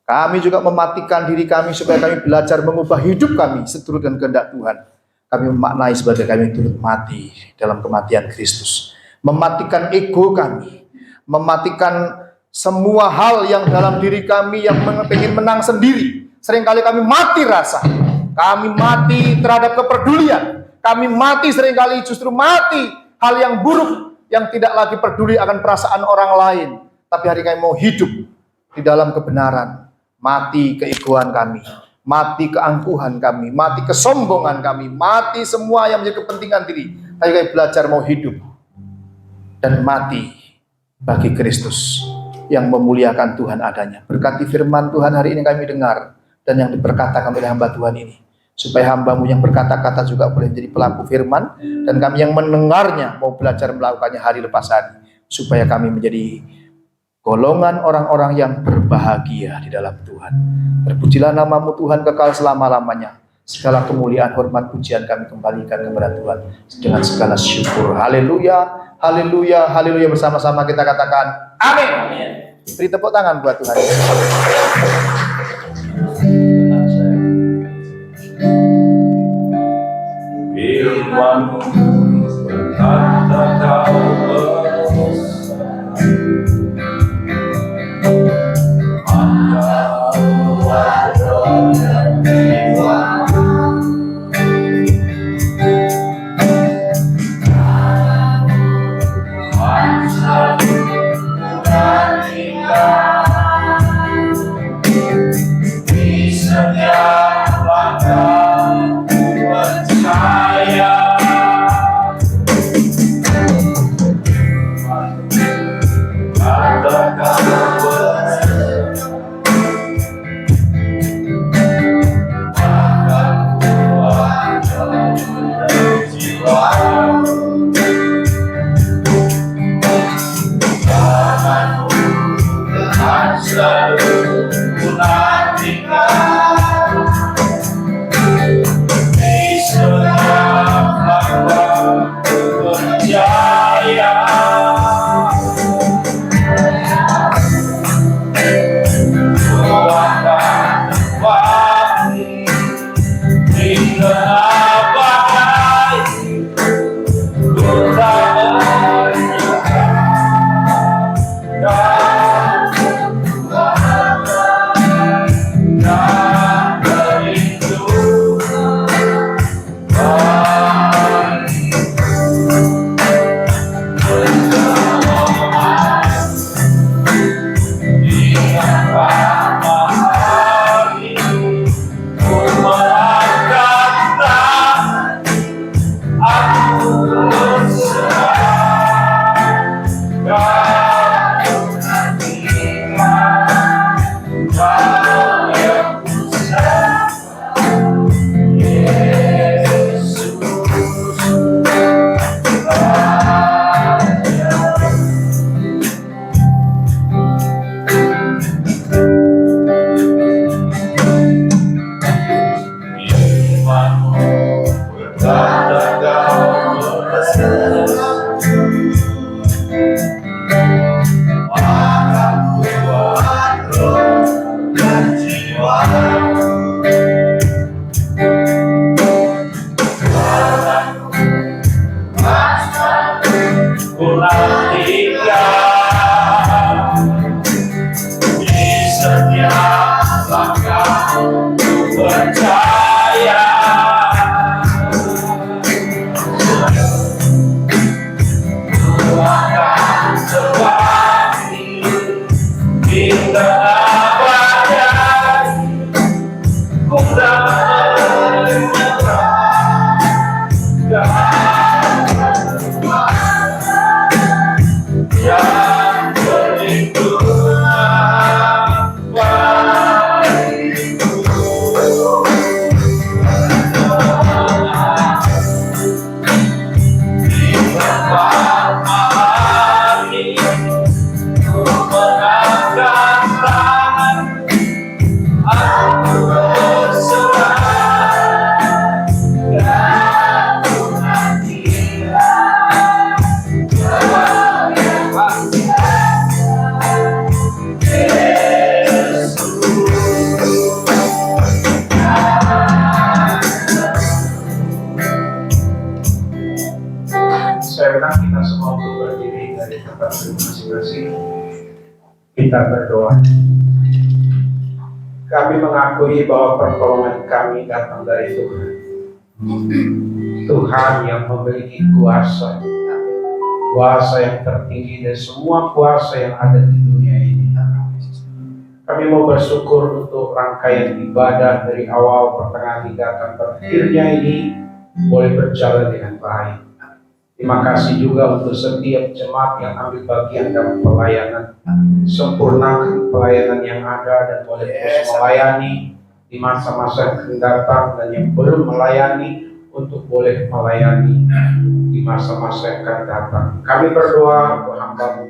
S3: Kami juga mematikan diri kami supaya kami belajar mengubah hidup kami seturut dengan kehendak Tuhan. Kami memaknai sebagai kami turut mati dalam kematian Kristus. Mematikan ego kami. Mematikan semua hal yang dalam diri kami yang ingin menang sendiri. Seringkali kami mati rasa. Kami mati terhadap kepedulian. Kami mati seringkali justru mati hal yang buruk yang tidak lagi peduli akan perasaan orang lain. Tapi hari kami mau hidup di dalam kebenaran. Mati keegoan kami. Mati keangkuhan kami. Mati kesombongan kami. Mati semua yang menjadi kepentingan diri. Hari kami belajar mau hidup. Dan mati bagi Kristus yang memuliakan Tuhan adanya. Berkati firman Tuhan hari ini kami dengar. Dan yang diperkatakan oleh hamba Tuhan ini. Supaya hamba-Mu yang berkata-kata juga boleh menjadi pelaku firman, dan kami yang mendengarnya mau belajar melakukannya hari lepas hari, supaya kami menjadi golongan orang-orang yang berbahagia di dalam Tuhan. Terpujilah nama-Mu Tuhan kekal selama-lamanya. Segala kemuliaan, hormat, pujian kami kembalikan kepada Tuhan dengan segala syukur. Haleluya, haleluya, haleluya. Bersama-sama kita katakan amin. Beri tepuk tangan buat Tuhan.
S2: Firman-Mu berkata kau besar, maka buat dan jiwa bangsa beranikan di setiap langkah percaya. ku nantikan di setiap langkah percaya. Ku akan berbagi di tengah badai, ku dapat yang perlindungan bagiku. Di tempat malam ini ku mengangkat tangan, aku berserah dan ku nantikan
S5: Saya undang kita semua untuk berdiri dari tempat masing-masing. Kita berdoa. Kami mengakui bahwa pertolongan kami datang dari Tuhan. Tuhan yang memiliki kuasa. Kuasa yang tertinggi dari semua kuasa yang ada di dunia ini. Kami mau bersyukur untuk rangkaian ibadah dari awal, pertengahan, hingga akan berakhirnya ini boleh berjalan dengan baik. Terima kasih juga untuk setiap jemaat yang ambil bagian dalam pelayanan. Sempurnakan pelayanan yang ada dan boleh terus melayani di masa-masa yang akan datang, dan yang belum melayani untuk boleh melayani di masa-masa yang akan datang. Kami berdoa untuk hamba-Mu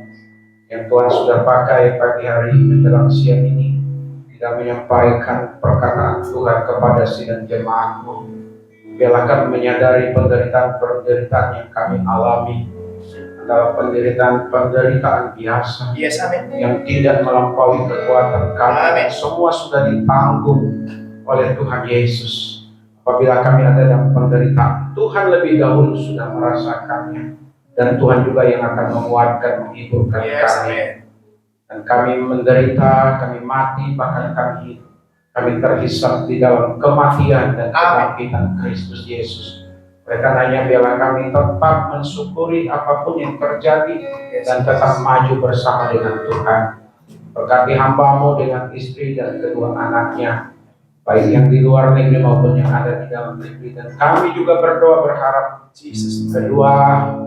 S5: yang Tuhan sudah pakai pagi hari menjelang siang ini, tidak menyampaikan perkataan Tuhan kepada sidang jemaat-Mu. Biarlah kami menyadari penderitaan-penderitaan yang kami alami adalah penderitaan biasa, yang tidak melampaui kekuatan kami. Semua sudah ditanggung oleh Tuhan Yesus. Apabila kami ada dalam penderitaan, Tuhan lebih dahulu sudah merasakannya, dan Tuhan juga yang akan menguatkan, menghiburkan kami. Dan kami menderita, kami mati, bahkan kami hidup. Kami terhisap di dalam kematian dan kebangkitan Kristus Yesus. Oleh karenanya biarlah kami tetap mensyukuri apapun yang terjadi dan tetap maju bersama dengan Tuhan. Berkati hamba-Mu dengan istri dan kedua anaknya, baik yang di luar negeri maupun yang ada di dalam negeri. Dan kami juga berdoa berharap kedua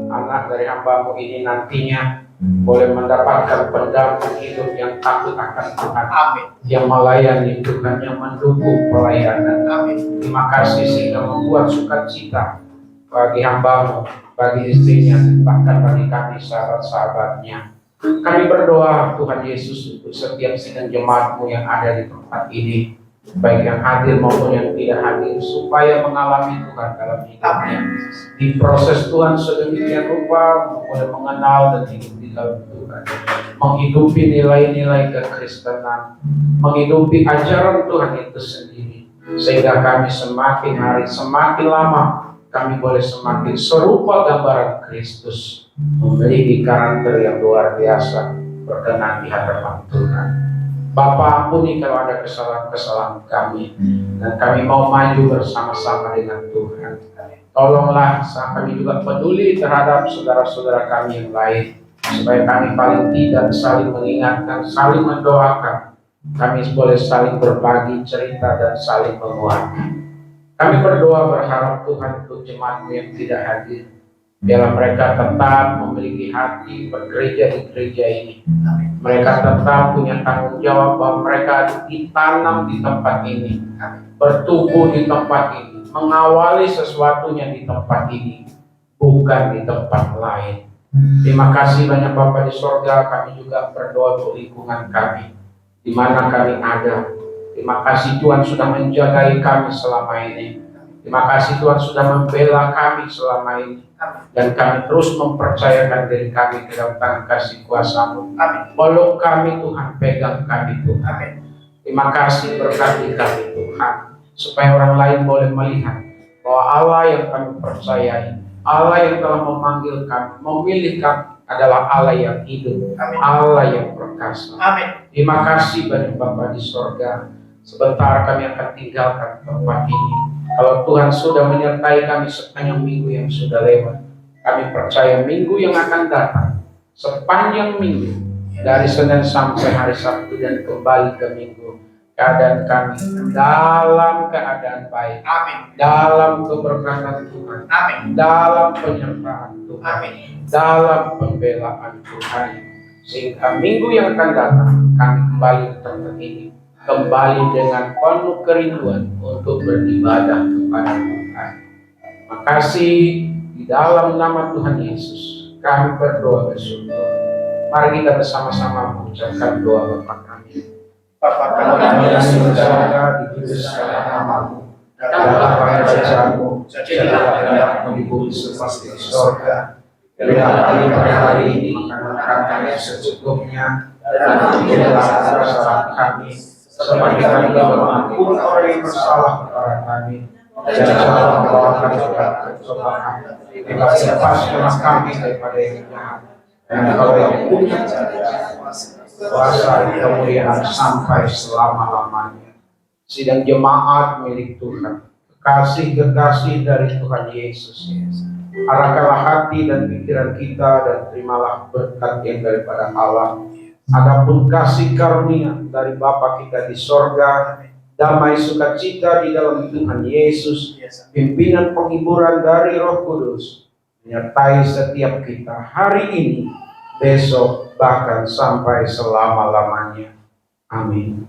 S5: anak dari hamba-Mu ini nantinya boleh mendapatkan pendamping hidup yang takut akan Tuhan. Amin. Yang melayani Tuhan, yang mendukung pelayanan. Amin. Terima kasih sehingga membuat sukacita bagi hamba-Mu, bagi istrinya, bahkan bagi kami sahabat-sahabatnya. Kami berdoa Tuhan Yesus untuk setiap sidang jemaat-Mu yang ada di tempat ini, baik yang hadir maupun yang tidak hadir, supaya mengalami Tuhan dalam hidupnya. Di proses Tuhan sedemikian rupa boleh mengenal dan hidup di dalam Tuhan, menghidupi nilai-nilai kekristenan, menghidupi ajaran Tuhan itu sendiri, sehingga kami semakin hari semakin lama kami boleh semakin serupa gambaran Kristus, memiliki karakter yang luar biasa, berkenan di hadapan Tuhan. Bapa, ampuni kalau ada kesalahan-kesalahan kami, dan kami mau maju bersama-sama dengan Tuhan. Tolonglah kami juga peduli terhadap saudara-saudara kami yang lain, supaya kami paling tidak saling mengingatkan, saling mendoakan. Kami boleh saling berbagi cerita dan saling menguatkan. Kami berdoa berharap Tuhan untuk jemaat-Mu yang tidak hadir, biarlah mereka tetap memiliki hati bergereja di gereja ini. Mereka tetap punya tanggung jawab bahwa mereka ditanam di tempat ini, bertumbuh di tempat ini, mengawali sesuatunya di tempat ini, bukan di tempat lain. Terima kasih banyak Bapa di sorga. Kami juga berdoa untuk lingkungan kami, di mana kami ada. Terima kasih Tuhan sudah menjagai kami selama ini. Terima kasih Tuhan sudah membela kami selama ini. Dan kami terus mempercayakan diri kami ke dalam tangan kasih kuasa-Mu. Peluk kami Tuhan, pegang kami Tuhan. Terima kasih, berkati kami Tuhan, supaya orang lain boleh melihat bahwa Allah yang kami percayai Allah yang telah memanggil kami, memilih kami adalah Allah yang hidup,
S3: Amin.
S5: Allah yang perkasa.
S3: Amin.
S5: Terima kasih bagi Bapa di sorga. Sebentar kami akan tinggalkan tempat ini. Kalau Tuhan sudah menyertai kami sepanjang minggu yang sudah lewat, kami percaya minggu yang akan datang, sepanjang minggu, dari Senin sampai hari Sabtu dan kembali ke Minggu, keadaan kami dalam keadaan baik,
S3: Amin.
S5: dalam keberkatan Tuhan,
S3: Amin.
S5: dalam penyertaan Tuhan,
S3: Amin.
S5: dalam pembelaan Tuhan. Sehingga minggu yang akan datang kami kembali ke tempat ini, kembali dengan penuh kerinduan untuk beribadah kepada Tuhan. Makasih, di dalam nama Tuhan Yesus kami berdoa bersyukur. Mari kita bersama-sama mengucapkan doa Bapa kami.
S3: Bapa kami yang di surga, dikuduskanlah namamu. Datanglah kerajaanmu, jadilah kehendakmu di bumi seperti di surga. Berilah kami pada hari ini makanan kami secukupnya, dan ampunilah kesalahan kami, seperti kami mengampuni orang yang bersalah kepada kami. Dan janganlah membawa kami ke pencobaan, tetapi lepaskanlah kami daripada yang jahat. Dan Engkau yang punya kuasa kemuliaan sampai selama-lamanya. Sidang jemaat milik Tuhan, kekasih-kekasih dari Tuhan Yesus, arahkanlah hati dan pikiran kita dan terimalah berkat yang daripada Allah. Adapun kasih karunia dari Bapa kita di sorga, damai sukacita di dalam Tuhan Yesus, pimpinan penghiburan dari Roh Kudus, menyertai setiap kita hari ini, besok, bahkan sampai selama-lamanya. Amin.